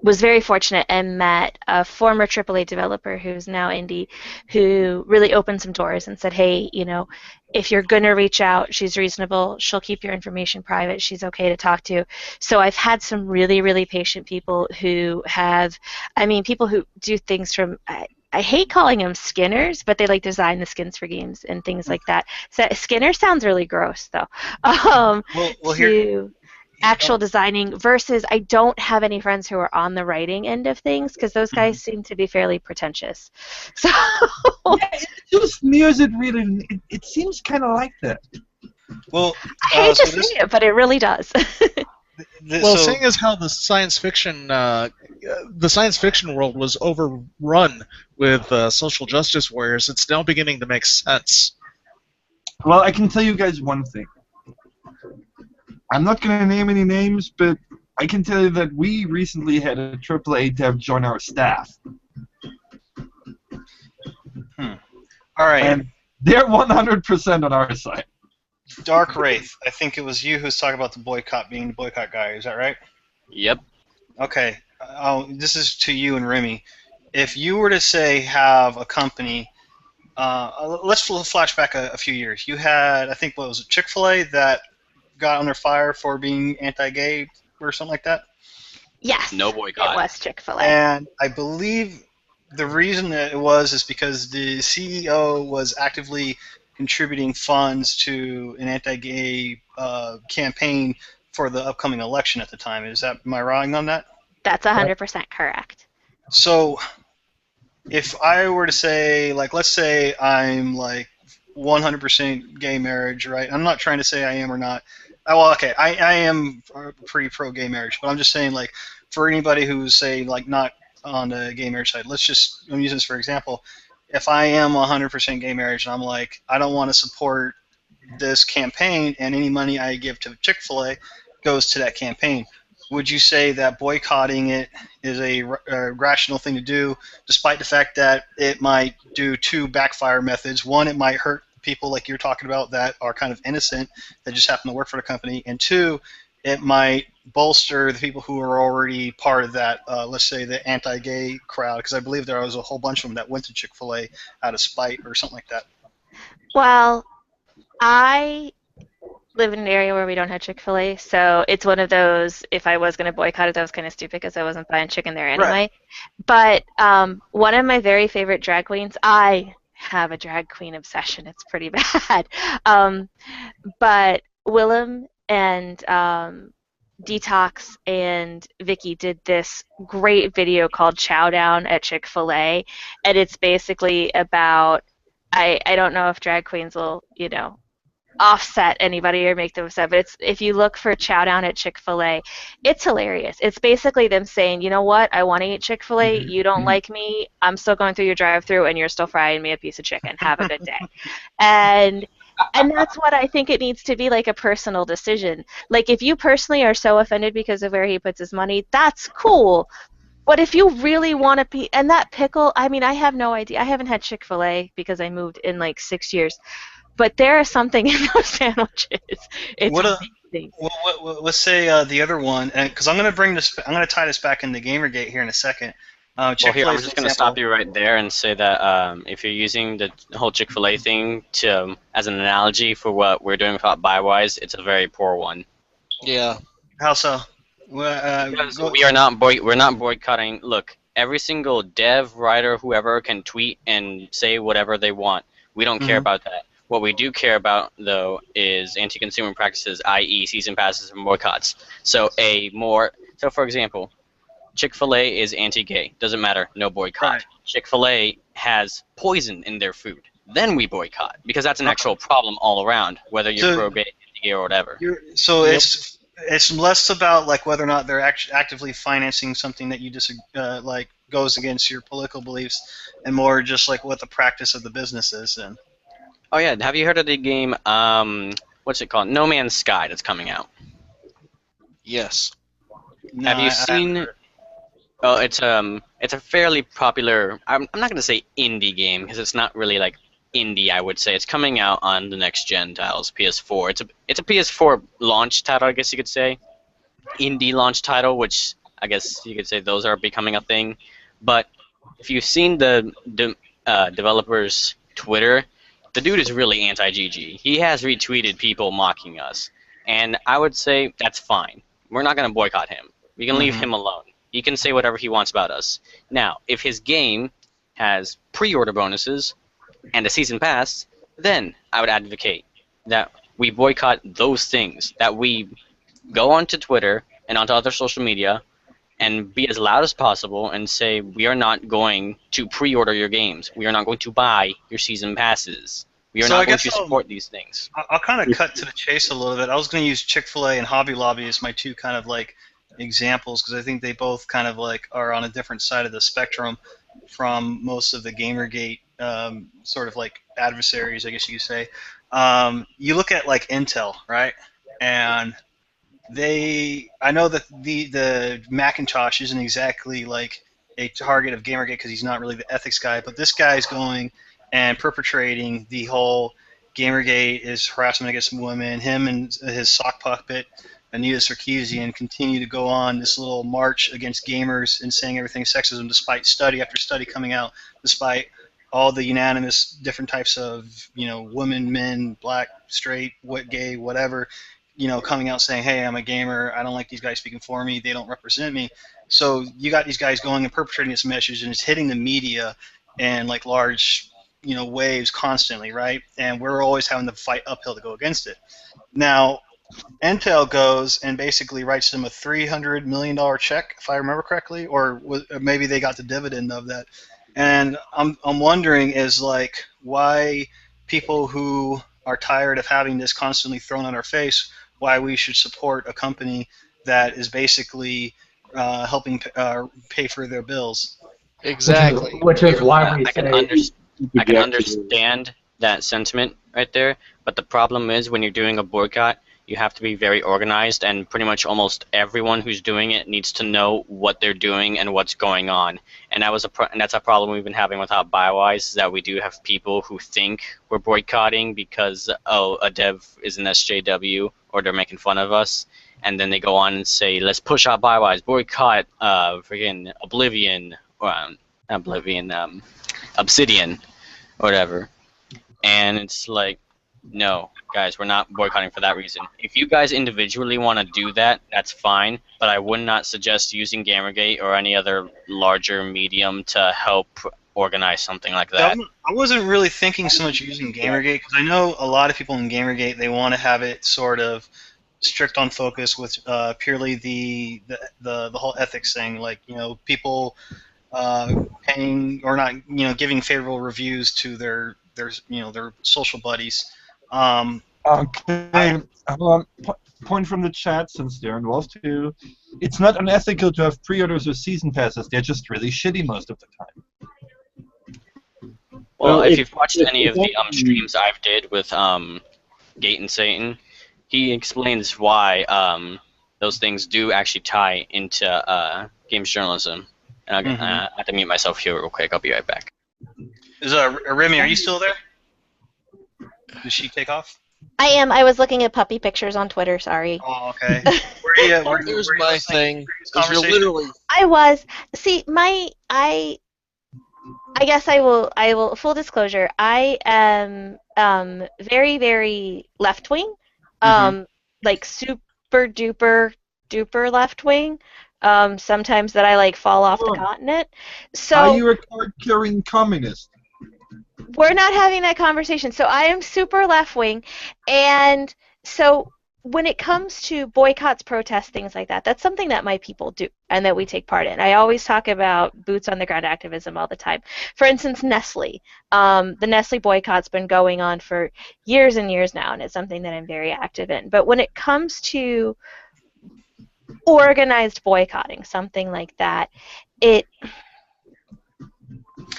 was very fortunate and met a former AAA developer who's now indie, who really opened some doors and said, hey, you know, if you're going to reach out, she's reasonable, she'll keep your information private, she's okay to talk to. So I've had some really, really patient people who have, I mean, people who do things from, I hate calling them skinners, but they like design the skins for games and things like that. So Skinner sounds really gross, though. Actual designing versus I don't have any friends who are on the writing end of things because those guys seem to be fairly pretentious. So yeah, it just mirrors it really. It seems kind of like that. Well, I hate to say it, but it really does. Well, seeing as how the science fiction world was overrun with social justice warriors, it's now beginning to make sense. Well, I can tell you guys one thing. I'm not going to name any names, but I can tell you that we recently had a AAA dev join our staff. All right. And they're 100% on our side. Dark Wraith, I think it was you who was talking about the boycott being the boycott guy. Is that right? Yep. Okay. This is to you and Remy. If you were to say have a company, let's flash back a few years. You had, I think, what was it, Chick-fil-A that got under fire for being anti-gay or something like that? Yes. No boycott. It was Chick-fil-A. And I believe the reason that it was is because the CEO was actively contributing funds to an anti-gay campaign for the upcoming election at the time. Am I wrong on that? That's 100% correct. So if I were to say, like, let's say I'm like 100% gay marriage, right? I'm not trying to say I am or not. Well, okay, I am pretty pro-gay marriage, but I'm just saying, like, for anybody who's, say, like, not on the gay marriage side, I'm using this for example. If I am 100% gay marriage and I'm like, I don't want to support this campaign and any money I give to Chick-fil-A goes to that campaign, would you say that boycotting it is a rational thing to do, despite the fact that it might do two backfire methods? One, it might hurt people like you're talking about that are kind of innocent, that just happen to work for the company, and two, it might bolster the people who are already part of that, let's say the anti-gay crowd, because I believe there was a whole bunch of them that went to Chick-fil-A out of spite or something like that. Well, I live in an area where we don't have Chick-fil-A, so it's one of those, if I was going to boycott it, that was kind of stupid because I wasn't buying chicken there anyway. Right. But one of my very favorite drag queens, I have a drag queen obsession, it's pretty bad, but Willem and Detox and Vicky did this great video called Chow Down at Chick-fil-A, and it's basically about, I don't know if drag queens will, you know, offset anybody or make them upset, but if you look for Chow Down at Chick-fil-A, it's hilarious. It's basically them saying, you know what, I want to eat Chick-fil-A, you don't like me, I'm still going through your drive-thru and you're still frying me a piece of chicken. Have a good day. And that's what I think it needs to be, like a personal decision. Like, if you personally are so offended because of where he puts his money, that's cool. But if you really want to be, and that pickle, I mean, I have no idea. I haven't had Chick-fil-A because I moved in like 6 years. But there is something in those sandwiches. It's amazing. Let's say the other one, because I'm going to tie this back into GamerGate here in a second. Well, here, I'm just going to stop you right there and say that if you're using the whole Chick-fil-A thing as an analogy for what we're doing with Buywise, it's a very poor one. Yeah. How so? Because we're not boycotting. Look, every single dev, writer, whoever can tweet and say whatever they want. We don't care about that. What we do care about, though, is anti-consumer practices, i.e. season passes and boycotts. So for example, Chick-fil-A is anti-gay. Doesn't matter. No boycott. Right. Chick-fil-A has poison in their food. Then we boycott, because that's an actual problem all around, whether you're pro-gay, anti-gay, or whatever. It's less about like whether or not they're actively financing something that you like goes against your political beliefs, and more just like what the practice of the business is. And oh yeah, have you heard of the game? What's it called? No Man's Sky that's coming out. Yes. No, have you seen? Oh, it's a fairly popular. I'm not gonna say indie game because it's not really like indie. I would say it's coming out on the next gen titles, PS4. It's a PS4 launch title, I guess you could say. Indie launch title, which I guess you could say those are becoming a thing. But if you've seen the developer's Twitter, the dude is really anti-GG. He has retweeted people mocking us, and I would say that's fine. We're not going to boycott him. We can leave him alone. He can say whatever he wants about us. Now, if his game has pre-order bonuses and a season pass, then I would advocate that we boycott those things, that we go onto Twitter and onto other social media and be as loud as possible and say we are not going to pre-order your games. We are not going to buy your season passes. We are not going to support these things. I'll kind of cut to the chase a little bit. I was going to use Chick-fil-A and Hobby Lobby as my two kind of like examples because I think they both kind of like are on a different side of the spectrum from most of the GamerGate sort of like adversaries, I guess you could say. You look at like Intel, right? And I know that the Macintosh isn't exactly like a target of GamerGate because he's not really the ethics guy, but this guy's going and perpetrating the whole GamerGate is harassment against women. Him and his sock puppet, Anita Sarkeesian, continue to go on this little march against gamers and saying everything's sexism despite study after study coming out, despite all the unanimous different types of, women, men, black, straight, gay, whatever, coming out saying, hey, I'm a gamer, I don't like these guys speaking for me, they don't represent me. So you got these guys going and perpetrating this message, and it's hitting the media and like large, waves constantly, right? And we're always having to fight uphill to go against it. Now, Intel goes and basically writes them a $300 million check, if I remember correctly, or maybe they got the dividend of that. And I'm wondering is like why people who are tired of having this constantly thrown on our face, why we should support a company that is basically helping pay for their bills. Exactly. Which is why we I can understand that sentiment right there, but the problem is when you're doing a boycott, you have to be very organized, and pretty much almost everyone who's doing it needs to know what they're doing and what's going on. And that's a problem we've been having with Hot Buywise, is that we do have people who think we're boycotting because, a dev is an SJW, or they're making fun of us, and then they go on and say, let's push Hot Buywise, boycott friggin' Oblivion, or Obsidian, or whatever. And it's like, no, guys, we're not boycotting for that reason. If you guys individually want to do that, that's fine, but I would not suggest using GamerGate or any other larger medium to help organize something like that. I wasn't really thinking so much using GamerGate, because I know a lot of people in GamerGate, they want to have it sort of strict on focus with purely the whole ethics thing, like, people paying or not, giving favorable reviews to their social buddies. Okay, hold on. Point from the chat, since they're involved too. It's not unethical to have pre-orders or season passes. They're just really shitty most of the time. Well, if you've watched any of the streams I've did with Gate and Satan, he explains why those things do actually tie into games journalism. And I have to mute myself here real quick. I'll be right back. Remy, are you still there? Did she take off? I am. I was looking at puppy pictures on Twitter. Sorry. Oh, okay. Here's my thing. You're literally. I was. See, I guess I will. Full disclosure. I am very, very left wing. Like super duper left wing. Sometimes that I like fall off the continent. So. Are you a card-carrying communist? We're not having that conversation. So I am super left-wing, and so when it comes to boycotts, protests, things like that, that's something that my people do and that we take part in. I always talk about boots-on-the-ground activism all the time. For instance, Nestle. The Nestle boycott's been going on for years and years now, and it's something that I'm very active in. But when it comes to organized boycotting, something like that,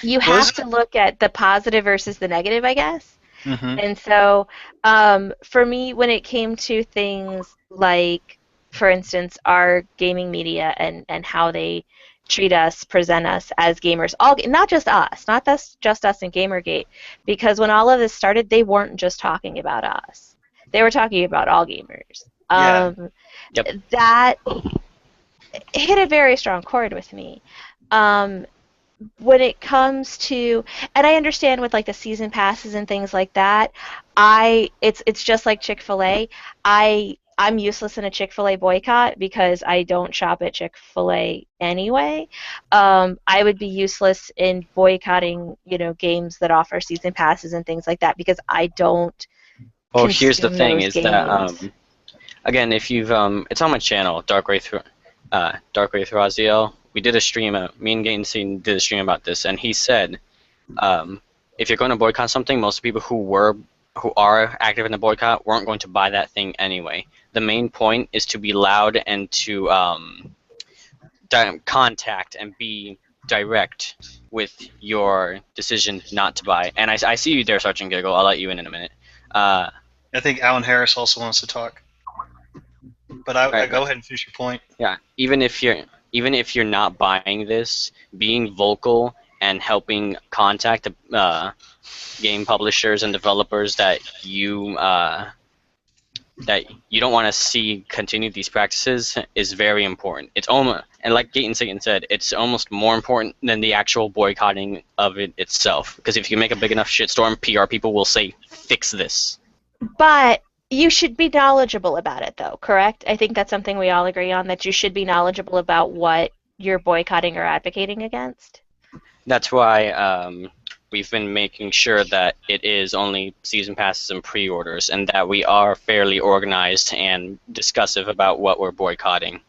you have to look at the positive versus the negative, I guess. And so for me, when it came to things like, for instance, our gaming media and how they treat us, present us as gamers, not just us in GamerGate, because when all of this started, they weren't just talking about us. They were talking about all gamers. That hit a very strong chord with me. When it comes to, and I understand with like the season passes and things like that, it's just like Chick-fil-A. I'm useless in a Chick-fil-A boycott because I don't shop at Chick-fil-A anyway. I would be useless in boycotting, games that offer season passes and things like that because I don't Well, here's the consume thing: those is that games. again, if you've it's on my channel, Darkwraith Raziel. We did a stream. Me and Gaten did a stream about this, and he said, if you're going to boycott something, most people who are active in the boycott weren't going to buy that thing anyway. The main point is to be loud and to contact and be direct with your decision not to buy. And I see you there, Sergeant Giggle. I'll let you in a minute. I think Alan Harris also wants to talk. But I go ahead and finish your point. Yeah, even if you're not buying this, being vocal and helping contact the game publishers and developers that you don't want to see continue these practices is very important. It's almost, and like Gaten said, it's almost more important than the actual boycotting of it itself. Because if you make a big enough shitstorm, PR people will say, "Fix this." But you should be knowledgeable about it, though, correct? I think that's something we all agree on, that you should be knowledgeable about what you're boycotting or advocating against. That's why we've been making sure that it is only season passes and pre-orders, and that we are fairly organized and discussive about what we're boycotting.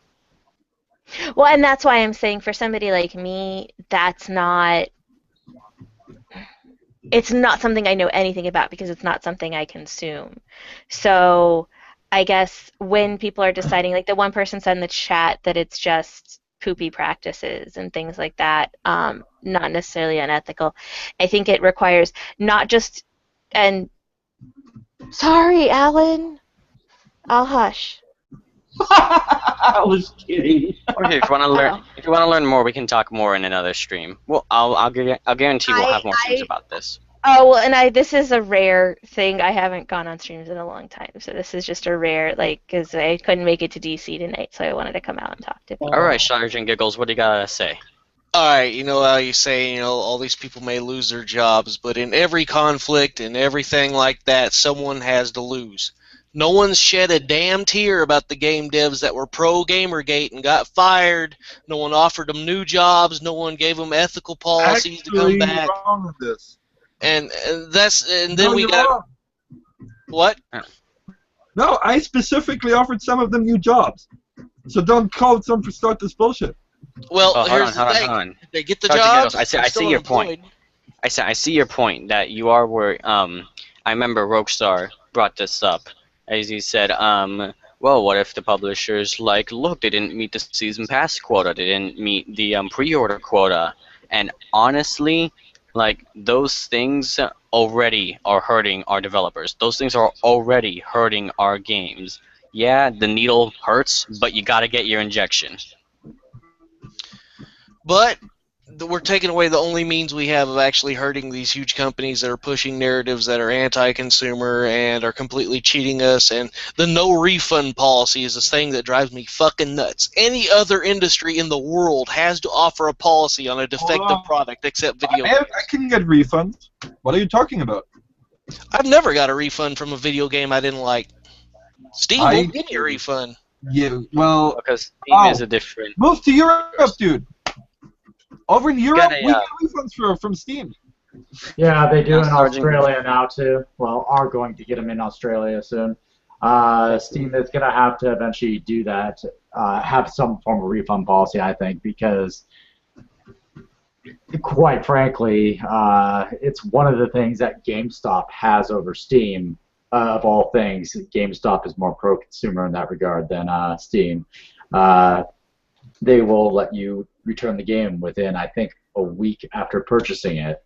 Well, and that's why I'm saying for somebody like me, it's not something I know anything about because it's not something I consume. So I guess when people are deciding, like the one person said in the chat that it's just poopy practices and things like that, not necessarily unethical. I think it requires not just, and sorry, Alan, I'll hush. I was kidding. Okay, if you want to learn more, we can talk more in another stream. Well, I'll guarantee we'll have more streams about this. Oh, well, and this is a rare thing. I haven't gone on streams in a long time, so this is just a rare, because I couldn't make it to DC tonight, so I wanted to come out and talk to people. All right, Sergeant Giggles, what do you gotta say? Alright, you know how you say, all these people may lose their jobs, but in every conflict and everything like that, someone has to lose. No one's shed a damn tear about the game devs that were pro-GamerGate and got fired. No one offered them new jobs. No one gave them ethical policies to come back. You're wrong with this. And then we got wrong. What? No, I specifically offered some of them new jobs. So don't call some for start this bullshit. Well, here's the thing. Hold on. They get the Sergeant jobs. Giggles, I see your point. I see your point that you are where. I remember Rockstar brought this up, as he said. Well, what if the publishers look, they didn't meet the season pass quota, they didn't meet the pre-order quota, and honestly, those things already are hurting our developers. Those things are already hurting our games. Yeah, the needle hurts, but you gotta get your injection. But we're taking away the only means we have of actually hurting these huge companies that are pushing narratives that are anti-consumer and are completely cheating us. And the no refund policy is this thing that drives me fucking nuts. Any other industry in the world has to offer a policy on a defective product except video games. I can get refunds. What are you talking about? I've never got a refund from a video game I didn't like. Steam won't give me a refund. Yeah, well, because Steam is a different. Move to Europe, dude. Over in Europe, gotta, we get refunds from Steam. Yeah, they do in Australia now too. Well, are going to get them in Australia soon. Steam is going to have to eventually do that, have some form of refund policy, I think, because quite frankly, it's one of the things that GameStop has over Steam. Of all things, GameStop is more pro-consumer in that regard than Steam. They will let you return the game within, I think, a week after purchasing it,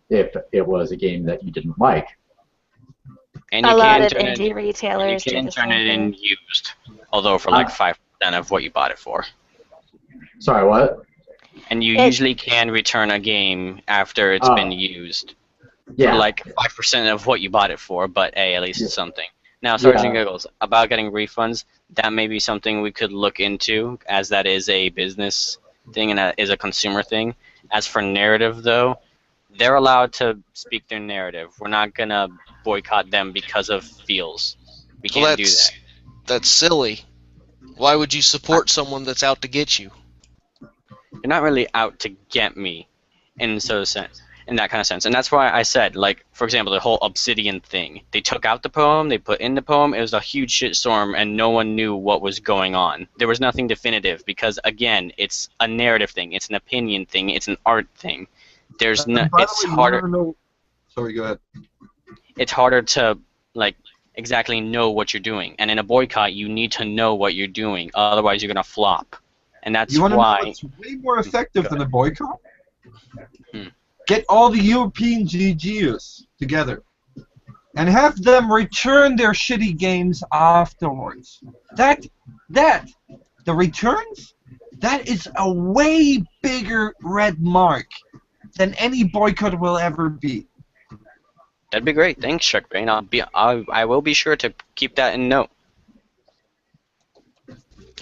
if it was a game that you didn't like. And you a lot of turn indie retailers you do can the turn same it in thing. used, although for 5% of what you bought it for. Sorry, what? And you usually can return a game after it's been used. Yeah. For 5% of what you bought it for, but hey, at least it's something. Now, Sergeant Yeah. Giggles, about getting refunds, that may be something we could look into, as that is a business thing and that is a consumer thing. As for narrative, though, they're allowed to speak their narrative. We're not going to boycott them because of feels. We Well, can't do that. that's silly. Why would you support someone that's out to get you? They're not really out to get me in that kind of sense. And that's why I said, like, for example, the whole Obsidian thing. They took out the poem, they put in the poem, it was a huge shitstorm, and no one knew what was going on. There was nothing definitive because, again, it's a narrative thing, it's an opinion thing, it's an art thing. There's no. By the It's way, you harder. wanna know... Sorry, go ahead. It's harder to like exactly know what you're doing. And in a boycott, you need to know what you're doing, otherwise you're gonna flop. And that's You want to know why. what's way more effective than a boycott? Hmm. Get all the European GGs together and have them return their shitty games afterwards. The returns, that is a way bigger red mark than any boycott will ever be. That'd be great. Thanks, Sharkbane. I will be sure to keep that in note.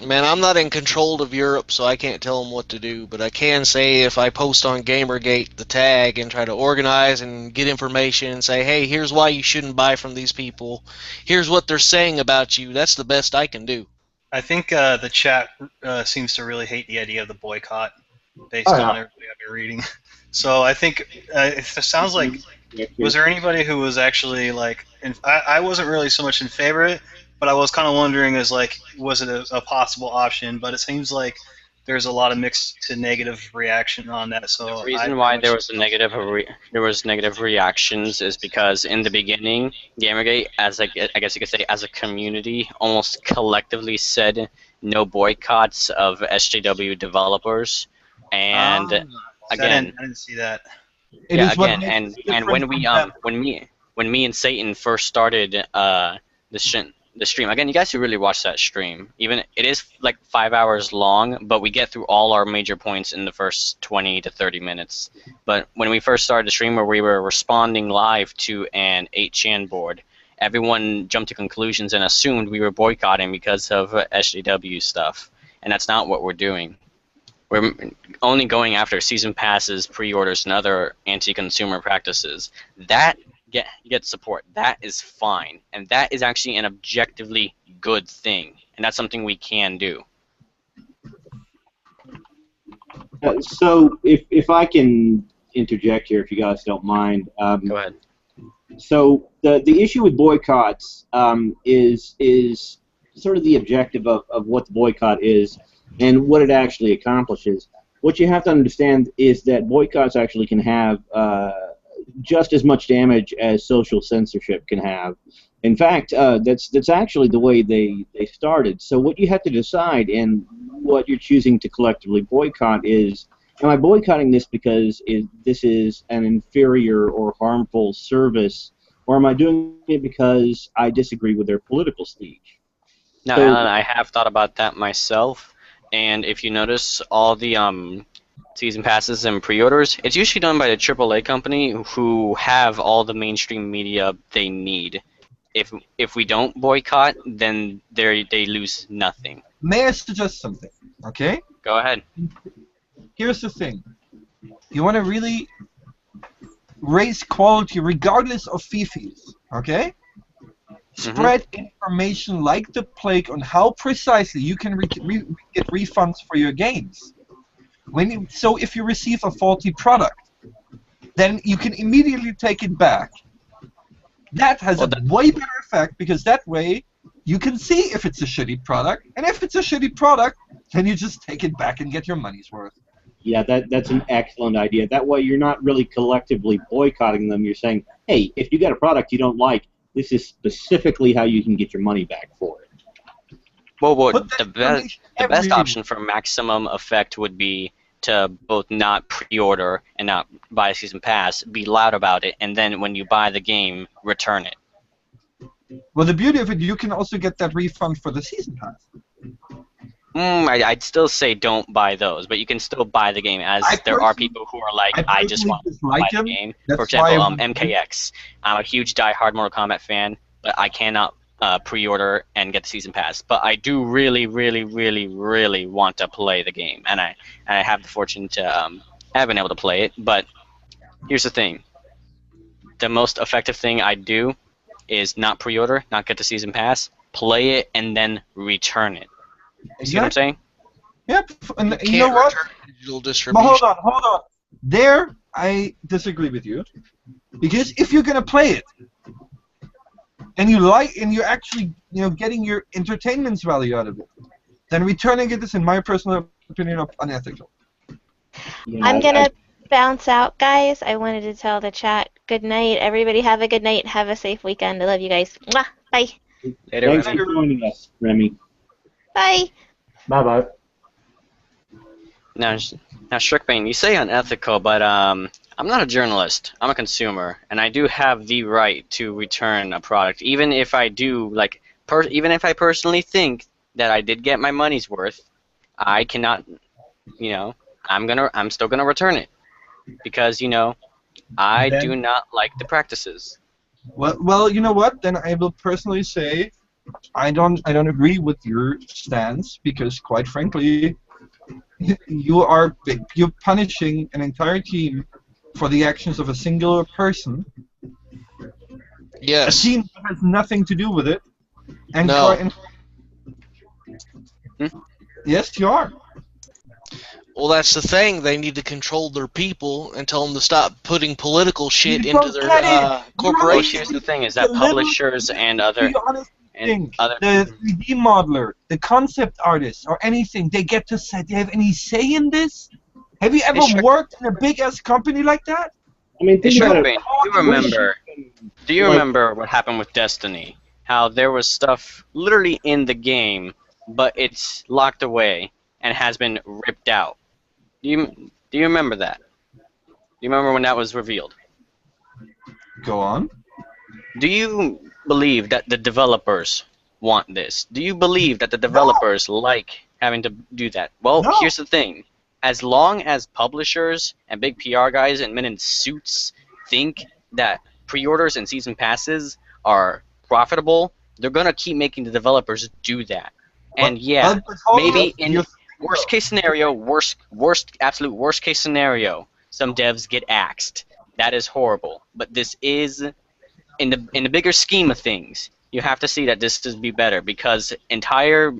Man, I'm not in control of Europe, so I can't tell them what to do. But I can say if I post on GamerGate the tag and try to organize and get information and say, hey, here's why you shouldn't buy from these people. Here's what they're saying about you. That's the best I can do. I think the chat seems to really hate the idea of the boycott based Oh, yeah. on everything I've been reading. So I think it sounds like, was there anybody who was actually like, I wasn't really so much in favor of it, but I was kind of wondering as like, was it a possible option? But it seems like there's a lot of mixed to negative reaction on that. So The reason why there was negative reactions is because in the beginning, GamerGate, as I guess you could say, as a community, almost collectively said no boycotts of SJW developers, and again, I didn't see that. yeah, again, and when me and Satan first started the stream, again, you guys should really watch that stream. Even it is like 5 hours long, but we get through all our major points in the first 20 to 30 minutes. But when we first started the stream, where we were responding live to an 8chan board, everyone jumped to conclusions and assumed we were boycotting because of SJW stuff, and that's not what we're doing. We're only going after season passes, pre-orders, and other anti-consumer practices. That gets support. That is fine, and that is actually an objectively good thing, and that's something we can do. So if I can interject here, if you guys don't mind. Go ahead. So the issue with boycotts is sort of the objective of what the boycott is and what it actually accomplishes. What you have to understand is that boycotts actually can have just as much damage as social censorship can have. In fact, that's actually the way they started. So what you have to decide and what you're choosing to collectively boycott is, am I boycotting this because this is an inferior or harmful service, or am I doing it because I disagree with their political speech? Now, So- Alan, I have thought about that myself, and if you notice all the season passes and pre-orders, it's usually done by the AAA company who have all the mainstream media they need. If we don't boycott, then they lose nothing. May I suggest something? Okay? Go ahead. Here's the thing. You want to really raise quality regardless of fifis, okay? Spread information like the plague on how precisely you can get refunds for your games. So if you receive a faulty product, then you can immediately take it back. That has a way better effect, because that way you can see if it's a shitty product, and if it's a shitty product, then you just take it back and get your money's worth. Yeah, that's an excellent idea. That way you're not really collectively boycotting them. You're saying, hey, if you got a product you don't like, this is specifically how you can get your money back for it. Well, the best option for maximum effect would be to both not pre-order and not buy a season pass, be loud about it, and then when you buy the game, return it. Well, the beauty of it, you can also get that refund for the season pass. I'd still say don't buy those, but you can still buy the game, as there are people who are like, I just want to buy the game. For example, MKX. I'm a huge die-hard Mortal Kombat fan, but I cannot pre-order and get the season pass. But I do really, really, really, really want to play the game, and I have the fortune to have been able to play it. But here's the thing: the most effective thing I do is not pre-order, not get the season pass, play it, and then return it. You see what I'm saying? Yep. And you Can't know what? return digital But distribution. hold on. There, I disagree with you, because if you're gonna play it, and you're actually, getting your entertainment value out of it, then returning it is, in my personal opinion, unethical. I'm gonna bounce out, guys. I wanted to tell the chat good night. Everybody have a good night. Have a safe weekend. I love you guys. Mwah. Bye. Later, Thanks Remy. for joining us, Remy. Bye. Bye-bye. Now, Strickbane, you say unethical, but I'm not a journalist. I'm a consumer, and I do have the right to return a product, even if I do, even if I personally think that I did get my money's worth. I cannot, I'm still gonna return it, because I do not like the practices. Well, you know what? Then I will personally say I don't agree with your stance, because, quite frankly, you're punishing an entire team for the actions of a singular person. Yes. A team that has nothing to do with it. And No. Yes, you are. Well, that's the thing. They need to control their people and tell them to stop putting political shit into their corporations. Here's the thing: is that publishers and other the 3D modeler, the concept artist, or anything, they get to say they have any say in this? Have you ever worked in a big ass company like that? I mean, think about it. Do you remember what happened with Destiny? How there was stuff literally in the game, but it's locked away and has been ripped out. Do you remember that? Do you remember when that was revealed? Go on. Do you believe that the developers want this? Do you believe that the developers like having to do that? Well, here's the thing. As long as publishers and big PR guys and men in suits think that pre-orders and season passes are profitable, they're going to keep making the developers do that. And yeah, maybe in worst case scenario, absolute worst case scenario, some devs get axed. That is horrible. But this is, in the bigger scheme of things, you have to see that this would be better, because entire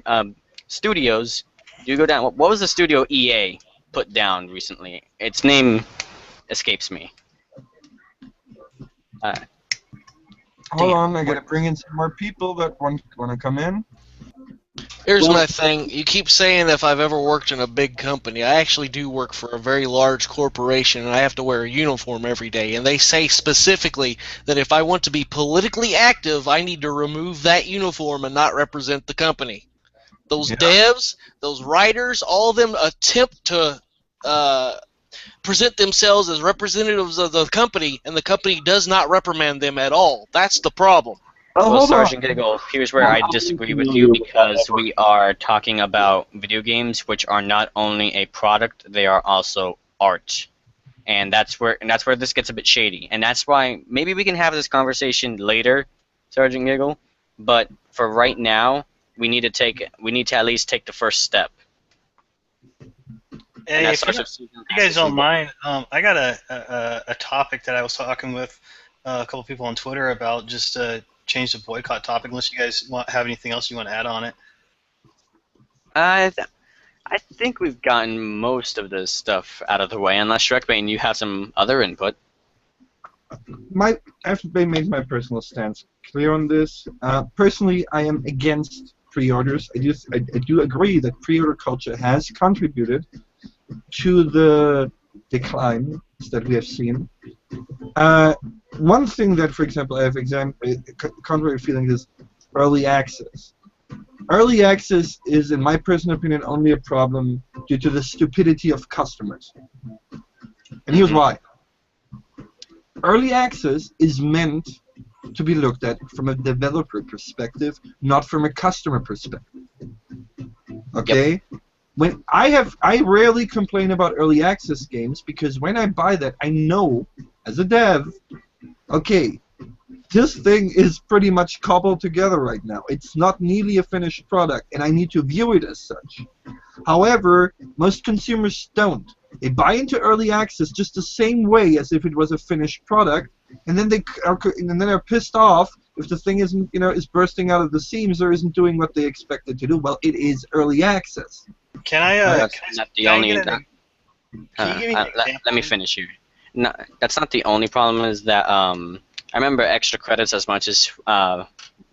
studios, you go down. What was the studio EA put down recently? Its name escapes me. Hold on, I gotta bring in some more people that want to come in. Here's my thing. You keep saying if I've ever worked in a big company. I actually do work for a very large corporation, and I have to wear a uniform every day. And they say specifically that if I want to be politically active, I need to remove that uniform and not represent the company. Those devs, those writers, all of them attempt to present themselves as representatives of the company, and the company does not reprimand them at all. That's the problem. Well, Sergeant Giggle, here's where I disagree with you, because we are talking about video games, which are not only a product, they are also art. And that's where this gets a bit shady. And that's why maybe we can have this conversation later, Sergeant Giggle, but for right now, we need to at least take the first step. Hey, if you guys don't mind, I got a topic that I was talking with a couple people on Twitter about, just to change the boycott topic, unless you guys have anything else you want to add on it. I think we've gotten most of this stuff out of the way, unless Shrekbane, you have some other input. I've made my personal stance clear on this. Personally, I am against pre-orders. I do agree that pre-order culture has contributed to the decline that we have seen. One thing that, for example, I have contrary feeling is early access. Early access is, in my personal opinion, only a problem due to the stupidity of customers. And here's why. Early access is meant to be looked at from a developer perspective, not from a customer perspective. Okay? Yep. When I rarely complain about early access games, because when I buy that, I know, as a dev, okay, this thing is pretty much cobbled together right now. It's not nearly a finished product, and I need to view it as such. However, most consumers don't. They buy into early access just the same way as if it was a finished product, and then they're pissed off if the thing isn't, is bursting out of the seams or isn't doing what they expect it to do. Well, it is early access. Can I? That's not the only. Let me finish here. No, that's not the only problem. Is that I remember extra credits, as much as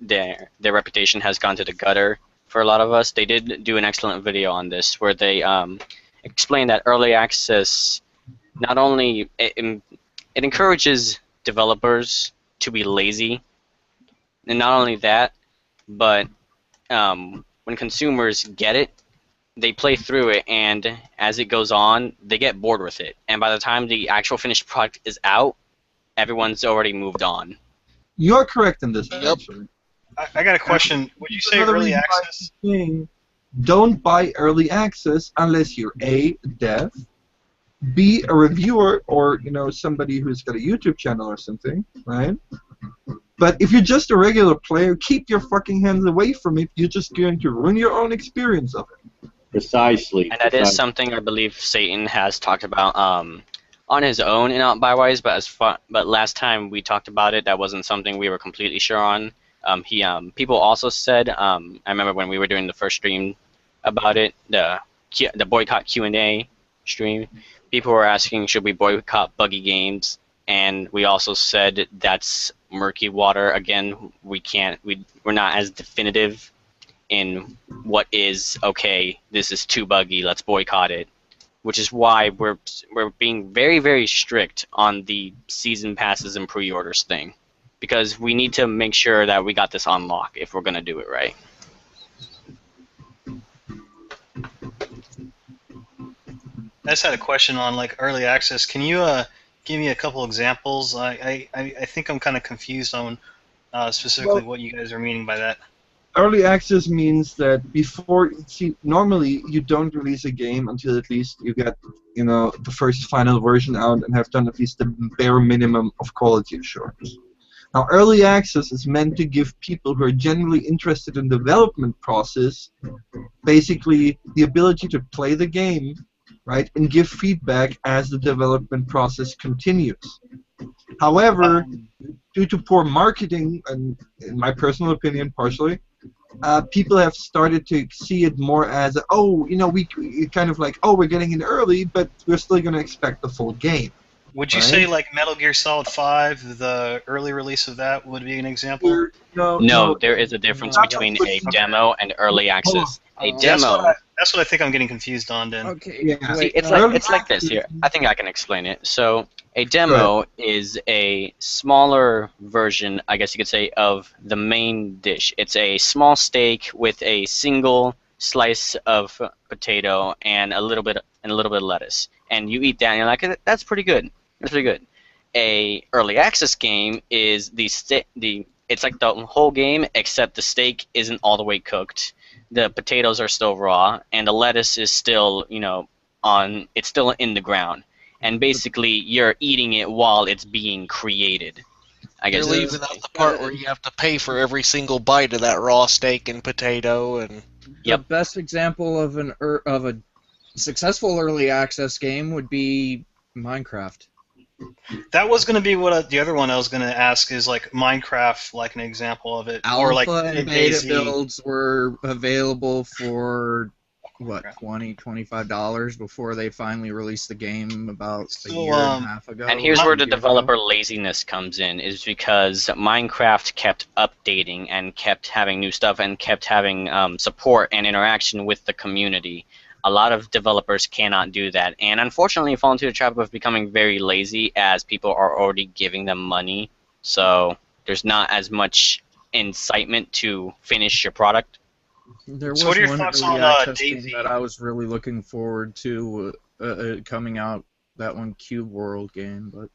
their reputation has gone to the gutter for a lot of us. They did do an excellent video on this where they explained that early access not only it encourages developers to be lazy, and not only that, but when consumers get it, they play through it, and as it goes on, they get bored with it. And by the time the actual finished product is out, everyone's already moved on. You're correct in this. Actually. I got a question. Would you say early access? Don't buy early access unless you're A, dev, B, a reviewer, or somebody who's got a YouTube channel or something, right? But if you're just a regular player, keep your fucking hands away from it. You're just going to ruin your own experience of it. Precisely. And that is something I believe Satan has talked about on his own and not Bywise, but last time we talked about it, that wasn't something we were completely sure on. People also said, I remember when we were doing the first stream about it, the boycott Q&A stream, people were asking, should we boycott buggy games? And we also said that's murky water. Again, we're not as definitive in what is okay. This is too buggy. Let's boycott it. Which is why we're being very, very strict on the season passes and pre-orders thing, because we need to make sure that we got this on lock if we're gonna do it right. I just had a question on early access. Can you give me a couple examples? I think I'm kind of confused on specifically what you guys are meaning by that. Early access means that normally you don't release a game until at least you get, the first final version out and have done at least the bare minimum of quality assurance. Now, early access is meant to give people who are generally interested in the development process basically the ability to play the game, right, and give feedback as the development process continues. However, due to poor marketing, and in my personal opinion, partially, people have started to see it more as, we kind of we're getting in early, but we're still going to expect the full game. Would you say Metal Gear Solid 5, the early release of that, would be an example? No, there is a difference between a demo and early access. A demo. That's what I think I'm getting confused on, then. Okay. Yeah. See, it's like this here. I think I can explain it. So a demo is a smaller version, I guess you could say, of the main dish. It's a small steak with a single slice of potato and a little bit of lettuce, and you eat that and you're like, that's pretty good. That's pretty good. A early access game is it's like the whole game except the steak isn't all the way cooked. The potatoes are still raw, and the lettuce is still, it's still in the ground. And basically, you're eating it while it's being created. I guess. You're leaving out the part where you have to pay for every single bite of that raw steak and potato. And the best example of a successful early access game would be Minecraft. That was going to be what the other one I was going to ask is Minecraft, an example of it, Alpha and beta builds were available for $20-$25 before they finally released the game about a year and a half ago. And here's where the developer laziness comes in, is because Minecraft kept updating and kept having new stuff and kept having support and interaction with the community. A lot of developers cannot do that, and unfortunately fall into the trap of becoming very lazy as people are already giving them money, so there's not as much incitement to finish your product. There was one early access game that I was really looking forward to coming out, that one Cube World game, but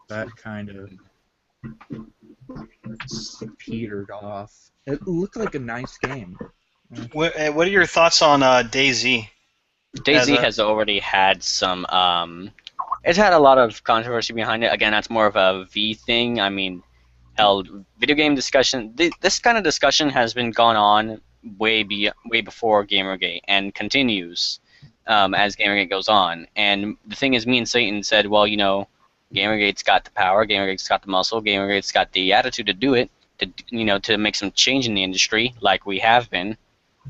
that kind of petered off. It looked like a nice game. What are your thoughts on DayZ? DayZ has already had some, it's had a lot of controversy behind it. Again, that's more of a V thing. I mean, held video game discussion. This kind of discussion has been gone on way before GamerGate and continues as GamerGate goes on. And the thing is, me and Satan said, well, you know, GamerGate's got the power, GamerGate's got the muscle, GamerGate's got the attitude to do it, to make some change in the industry, like we have been.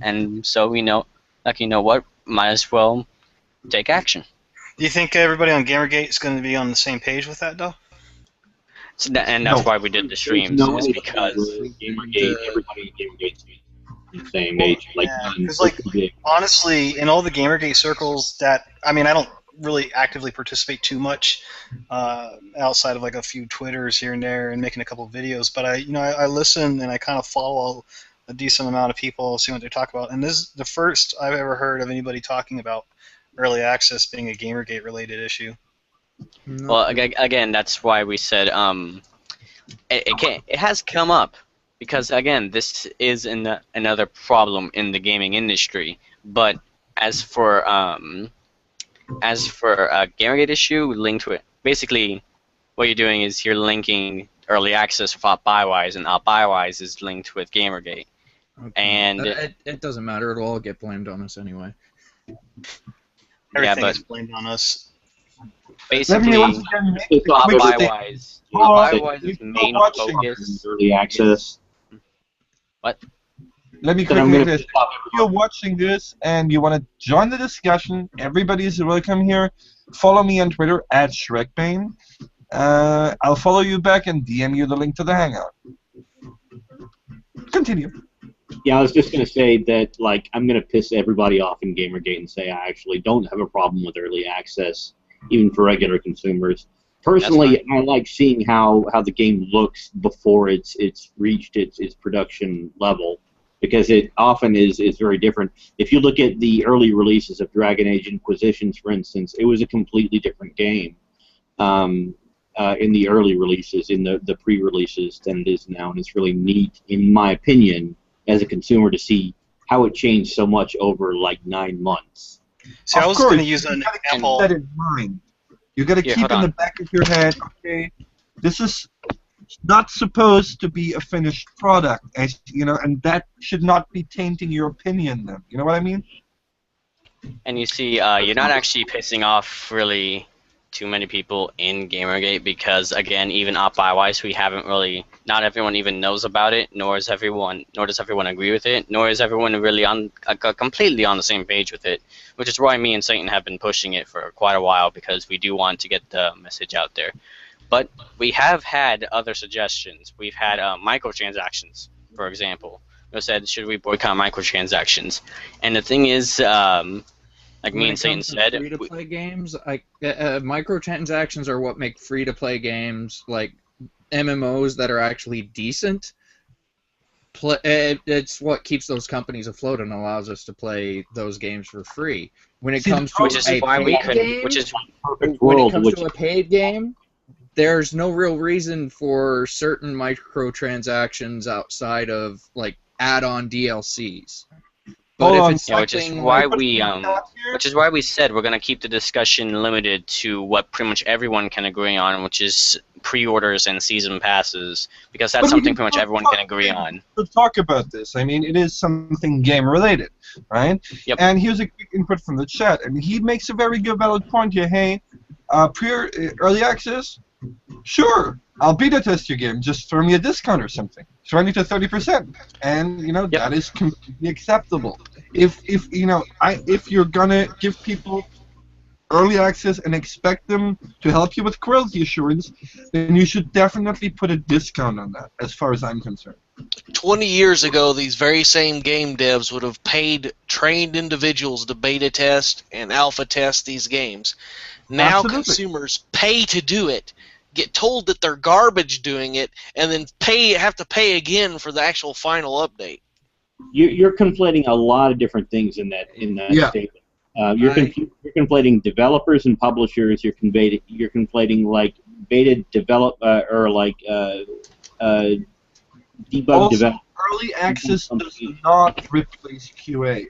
And so, you know what, might as well take action. Do you think everybody on GamerGate is going to be on the same page with that, though? So and that's why we did the streams, is because GamerGate, everybody in GamerGate's on the same page. Because, honestly, in all the GamerGate circles that, I mean, I don't really actively participate too much outside of like a few Twitters here and there and making a couple of videos, but I listen and I kind of follow a decent amount of people, see what they talk about, and this is the first I've ever heard of anybody talking about early access being a GamerGate related issue. Well, again, that's why we said it has come up, because again, this is another problem in the gaming industry. But as for a GamerGate issue linked to it, basically what you're doing is you're linking early access with OpBuyWise, and OpBuyWise is linked with GamerGate. Okay. And it doesn't matter. It'll all get blamed on us anyway. Everything is blamed on us. Basically, OpBuyWise's main focus. Early access. What? Let me quickly this. If you're watching this and you want to join the discussion, everybody is welcome here. Follow me on Twitter at ShrekBane. I'll follow you back and DM you the link to the Hangout. Continue. Yeah, I was just going to say that, like, I'm going to piss everybody off in GamerGate and say I actually don't have a problem with early access, even for regular consumers. Personally, I like seeing how the game looks before it's reached its production level, because it often is very different. If you look at the early releases of Dragon Age Inquisitions, for instance, it was a completely different game in the early releases, in the pre-releases, than it is now, and it's really neat, in my opinion, as a consumer, to see how it changed so much over like 9 months. See, I was going to use an example. That in mind. You got to keep in the back of your head, okay, this is not supposed to be a finished product, as you know, and that should not be tainting your opinion. Then, you know what I mean? And you see, you're not actually pissing off really too many people in GamerGate, because again, even OpBuyWise, we haven't really, not everyone even knows about it, nor does everyone agree with it, nor is everyone really completely on the same page with it, which is why me and Satan have been pushing it for quite a while, because we do want to get the message out there. But we have had other suggestions. We've had microtransactions, for example. We said, should we boycott microtransactions? And the thing is, like me and Satan said, free-to-play games, microtransactions are what make free-to-play games, like MMOs that are actually decent. It's what keeps those companies afloat and allows us to play those games for free. When it comes to a paid game, there's no real reason for certain microtransactions outside of like add-on DLCs. But if it's which is why we said we're going to keep the discussion limited to what pretty much everyone can agree on, which is pre-orders and season passes, because that's something pretty much everyone can agree on. Let's talk about this. I mean, it is something game-related, right? Yep. And here's a quick input from the chat, and he makes a very good, valid point here. Hey, early access? Sure, I'll beta test your game. Just throw me a discount or something. 20 to 30%, and you know that is completely acceptable. If you're gonna give people early access and expect them to help you with quality assurance, then you should definitely put a discount on that, as far as I'm concerned. 20 years ago, these very same game devs would have paid trained individuals to beta test and alpha test these games. Now consumers pay to do it, get told that they're garbage doing it, and then have to pay again for the actual final update. You're conflating a lot of different things in that statement. You're conflating developers and publishers. You're conflating like beta develop or like debug develop. Early access does not replace QA.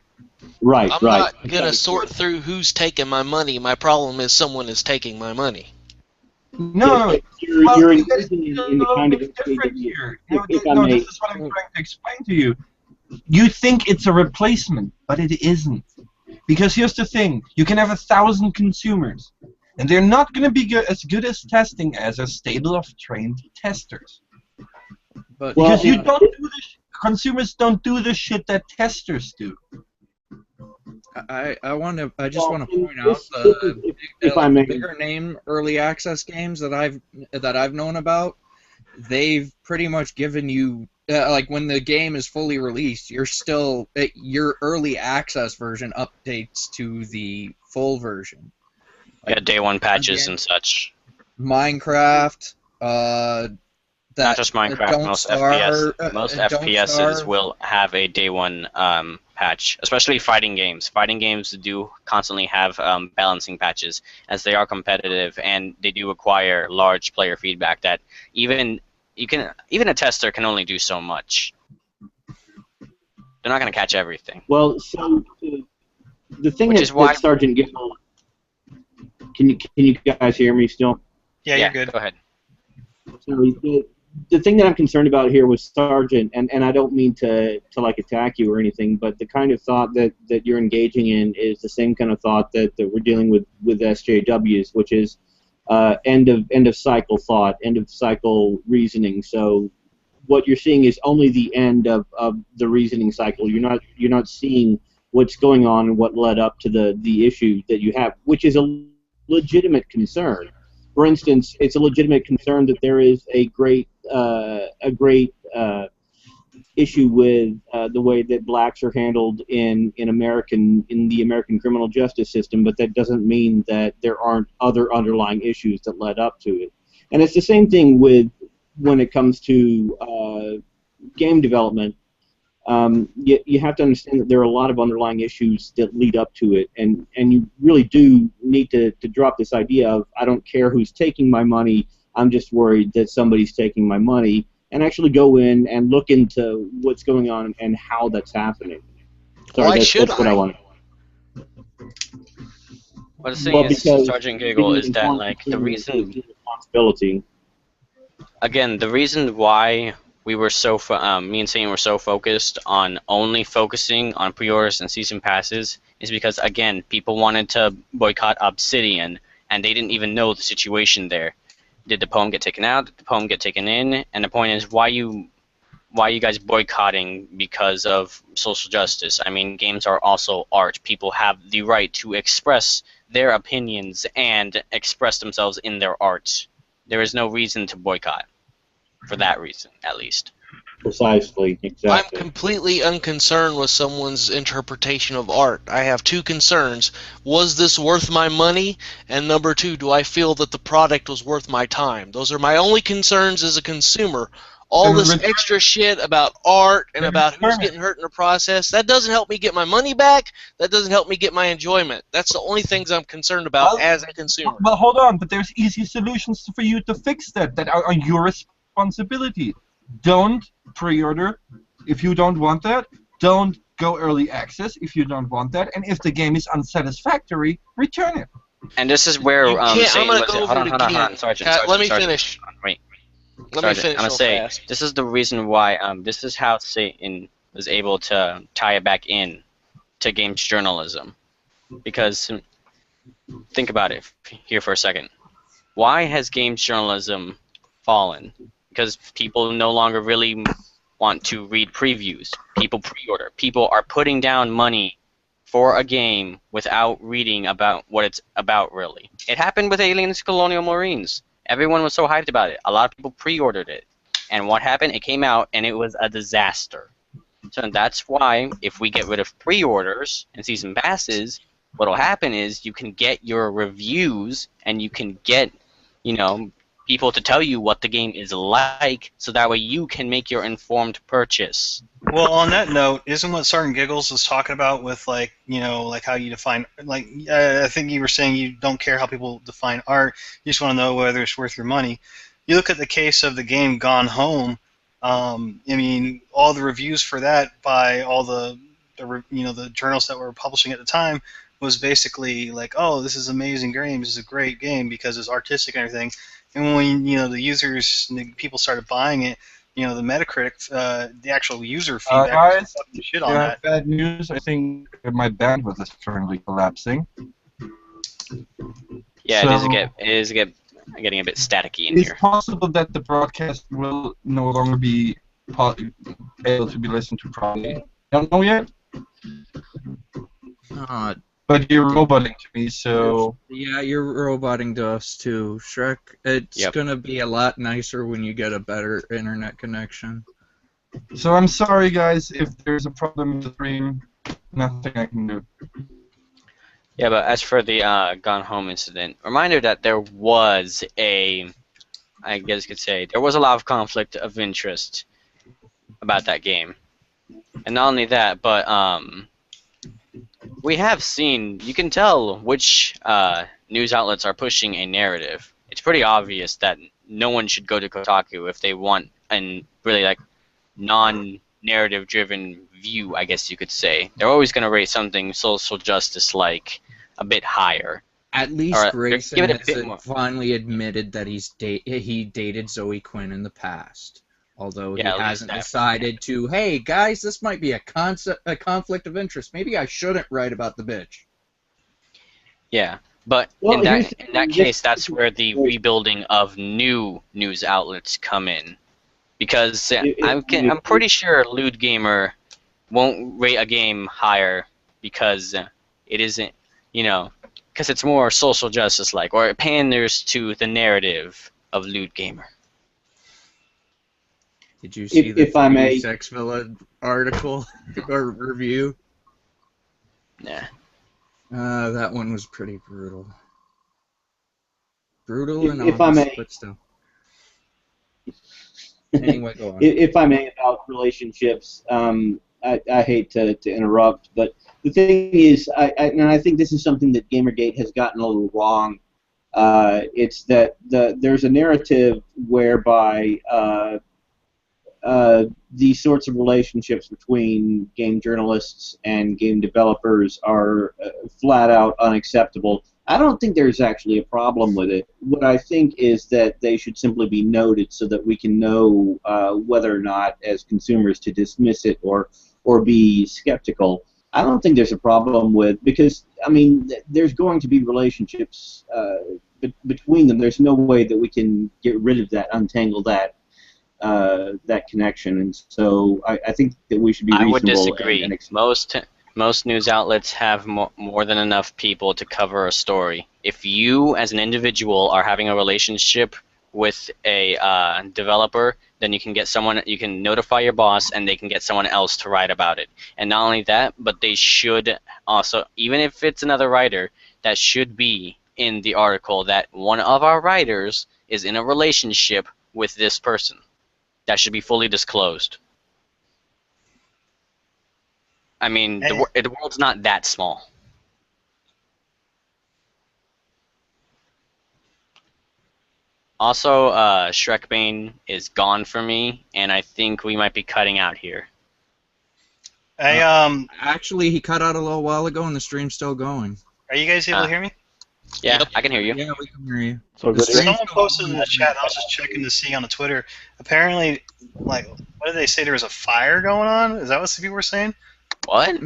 Right. I'm not gonna sort through who's taking my money. My problem is someone is taking my money. No, you're engaging in the kind of different here. No, if I no, may. this is what I'm trying to explain to you. You think it's a replacement, but it isn't. Because here's the thing: you can have 1,000 consumers, and they're not going to be as good as testing as a stable of trained testers. But Because you don't do the consumers don't do the shit that testers do. I just want to point out the bigger name early access games that I've known about. They've pretty much given you like when the game is fully released, your early access version updates to the full version. Yeah, day one patches and such. Minecraft, not just Minecraft, most FPSs will have a day one patch, especially fighting games. Fighting games do constantly have balancing patches, as they are competitive and they do require large player feedback. That even a tester can only do so much. They're not going to catch everything. Well, so the thing that Sergeant Giggle. Can you guys hear me still? Yeah, you're good. Go ahead. Sorry, the thing that I'm concerned about here with Sergeant, and I don't mean to like attack you or anything, but the kind of thought that you're engaging in is the same kind of thought that we're dealing with SJWs, which is end of cycle thought, end of cycle reasoning. So what you're seeing is only the end of the reasoning cycle. You're not seeing what's going on and what led up to the issue that you have, which is a legitimate concern. For instance, it's a legitimate concern that there is a great issue with the way that blacks are handled in the American criminal justice system, but that doesn't mean that there aren't other underlying issues that led up to it. And it's the same thing when it comes to game development. You have to understand that there are a lot of underlying issues that lead up to it, and you really do need to drop this idea of, I don't care who's taking my money, I'm just worried that somebody's taking my money, and actually go in and look into what's going on and how that's happening. Sorry, that's what I want. What I'm saying is, Sergeant Giggle, is that like the reason. Responsibility. Again, the reason why we were me and Satan were so focused on only focusing on pre-orders and season passes is because, again, people wanted to boycott Obsidian, and they didn't even know the situation there. Did the poem get taken out? Did the poem get taken in? And the point is, why you guys boycotting because of social justice? I mean, games are also art. People have the right to express their opinions and express themselves in their art. There is no reason to boycott. For that reason, at least. Precisely, exactly. I'm completely unconcerned with someone's interpretation of art. I have two concerns. Was this worth my money? And number two, do I feel that the product was worth my time? Those are my only concerns as a consumer. All this extra shit about art and about who's getting hurt in the process, that doesn't help me get my money back. That doesn't help me get my enjoyment. That's the only things I'm concerned about as a consumer. Well, hold on, but there's easy solutions for you to fix that are your responsibility. Don't pre-order if you don't want that. Don't go early access if you don't want that. And if the game is unsatisfactory, return it. And this is where I'm gonna go over hold on, Sergeant. Let me finish. Wait. Let me finish. I'm gonna say this is the reason why this is how Satan was able to tie it back in to games journalism. Because think about it here for a second. Why has games journalism fallen? Because people no longer really want to read previews. People pre-order. People are putting down money for a game without reading about what it's about, really. It happened with Aliens Colonial Marines. Everyone was so hyped about it. A lot of people pre-ordered it. And what happened? It came out, and it was a disaster. So that's why, if we get rid of pre-orders and season passes, what will happen is you can get your reviews, and you can get, people to tell you what the game is like, so that way you can make your informed purchase. Well, on that note, isn't what Sergeant Giggles was talking about with, like how you define, I think you were saying you don't care how people define art, you just want to know whether it's worth your money. You look at the case of the game Gone Home, I mean, all the reviews for that by all the journals that were publishing at the time was basically like, oh, this is amazing game, this is a great game because it's artistic and everything. And when the users, people started buying it, the Metacritic, the actual user feedback Guys, was fucking shit on yeah, that. bad news. I think my bandwidth is currently collapsing. Yeah, So, it is getting a bit staticky in it's here. possible that the broadcast will no longer be able to be listened to properly. Don't know yet. But you're roboting to me, so... Yeah, you're roboting to us too, Shrek. It's gonna be a lot nicer when you get a better internet connection. So I'm sorry, guys, if there's a problem in the stream. Nothing I can do. Yeah, but as for the Gone Home incident, reminder that there was I guess you could say, there was a lot of conflict of interest about that game. And not only that, but we have seen, you can tell which news outlets are pushing a narrative. It's pretty obvious that no one should go to Kotaku if they want a really like non-narrative driven view, I guess you could say. They're always going to rate something social justice like a bit higher. At least Or Grayson give it a has bit more. finally admitted that he dated Zoe Quinn in the past. Although Yeah, he at hasn't least decided to, hey guys, this might be a conflict of interest. Maybe I shouldn't write about the bitch. Yeah, but Well, in that case, that's where the rebuilding of new news outlets come in, because I'm pretty sure Lewd Gamer won't rate a game higher because it isn't, because it's more social justice like, or it panders to the narrative of Lewd Gamer. Did you see If I may, Sex Villa article or review? Nah. That one was pretty brutal. Brutal and if I honest, may, but still. Anyway, go on. If I may, about relationships, I hate to interrupt, but the thing is, and I think this is something that GamerGate has gotten a little wrong. It's that there's a narrative whereby these sorts of relationships between game journalists and game developers are flat out unacceptable. I don't think there's actually a problem with it. What I think is that they should simply be noted so that we can know whether or not, as consumers, to dismiss it or be skeptical. I don't think there's a problem with, because, I mean, there's going to be relationships between them. There's no way that we can get rid of that, untangle that connection, and so I think that we should be reasonable. I would disagree. And most news outlets have more than enough people to cover a story. If you, as an individual, are having a relationship with a developer, then you can get someone. You can notify your boss, and they can get someone else to write about it. And not only that, but they should also, even if it's another writer, that should be in the article that one of our writers is in a relationship with this person. That should be fully disclosed. I mean, the world's not that small. Also, Shrekbane is gone for me, and I think we might be cutting out here. Actually, he cut out a little while ago, and the stream's still going. Are you guys able to hear me? Yeah, I can hear you. Yeah, we can hear you. Someone posted in the chat. I was just checking to see on the Twitter. Apparently, what did they say? There was a fire going on. Is that what some people were saying? What?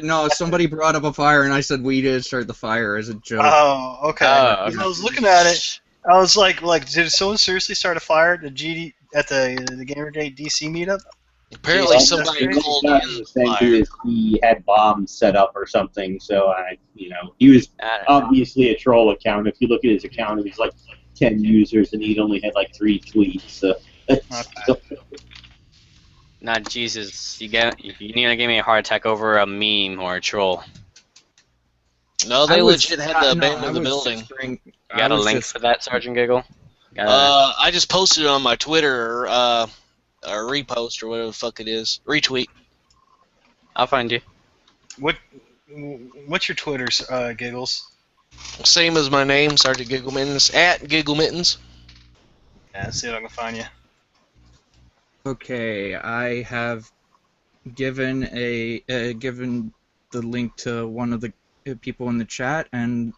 No, somebody brought up a fire, and I said we did start the fire as a joke. Oh, okay. I was looking at it. I was like, did someone seriously start a fire at the GamerGate DC meetup? Apparently, somebody called in fire. He had bombs set up or something. So he was obviously a troll account. If you look at his account, it was like 10 users, and he'd only had like 3 tweets. So. Nah, Jesus, you need to give me a heart attack over a meme or a troll. No, they legit had to abandon the building. You got a link for that, Sergeant Giggle? I just posted it on my Twitter, or repost, or whatever the fuck it is. Retweet. I'll find you. What's your Twitter, Giggles? Same as my name, Sergeant Gigglemittens, at Gigglemittens. Yeah, let's see if I can find you. Okay, I have given given the link to one of the people in the chat, and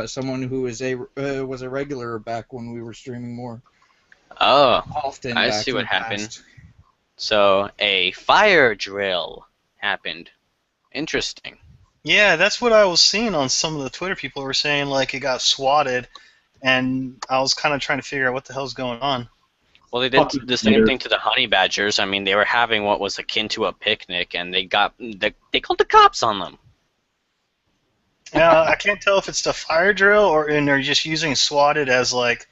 someone who was a regular back when we were streaming more Oh, often. I back see in what the happened. past. So a fire drill happened. Interesting. Yeah, that's what I was seeing on some of the Twitter people were saying, like it got swatted, and I was kind of trying to figure out what the hell's going on. Well, they did the same thing to the honey badgers. I mean, they were having what was akin to a picnic, and they called the cops on them. Yeah, I can't tell if it's the fire drill and they're just using swatted as like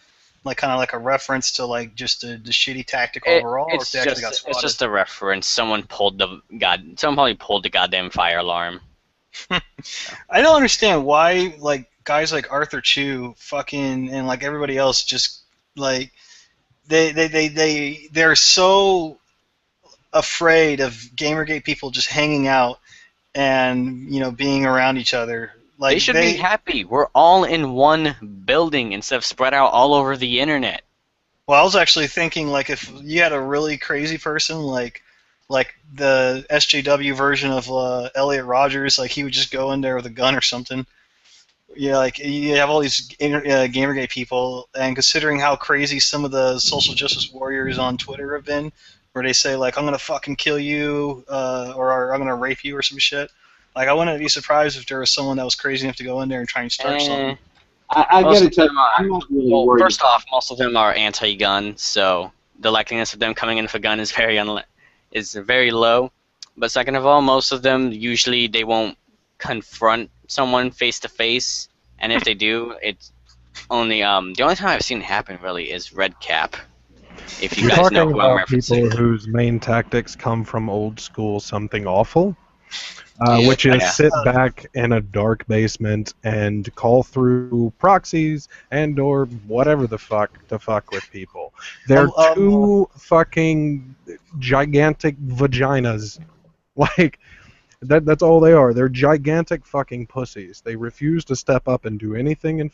kind of like a reference to like just the shitty tactic overall, or if they actually got swatted. It's just a reference. Someone probably pulled the goddamn fire alarm. I don't understand why like guys like Arthur Chu fucking and like everybody else just like they're so afraid of GamerGate people just hanging out and being around each other. Like they should be happy. We're all in one building instead of spread out all over the internet. Well, I was actually thinking like if you had a really crazy person like the SJW version of Elliot Rogers, like he would just go in there with a gun or something. Yeah, like you have all these GamerGate people, and considering how crazy some of the social justice warriors on Twitter have been, where they say like I'm gonna fucking kill you or I'm gonna rape you or some shit. Like I wouldn't be surprised if there was someone that was crazy enough to go in there and try and start something. I gotta tell you, I'm not really worried. First off, most of them are anti-gun, so the likeliness of them coming in with a gun is very low. But second of all, most of them usually they won't confront someone face to face, and if they do, it's only the only time I've seen it happen really is Red Cap. If you You're guys know talking who I'm about people referencing. whose main tactics come from old school something awful, which is sit back in a dark basement and call through proxies and or whatever the fuck to fuck with people. They're two fucking gigantic vaginas. Like, that's all they are. They're gigantic fucking pussies. They refuse to step up and do anything in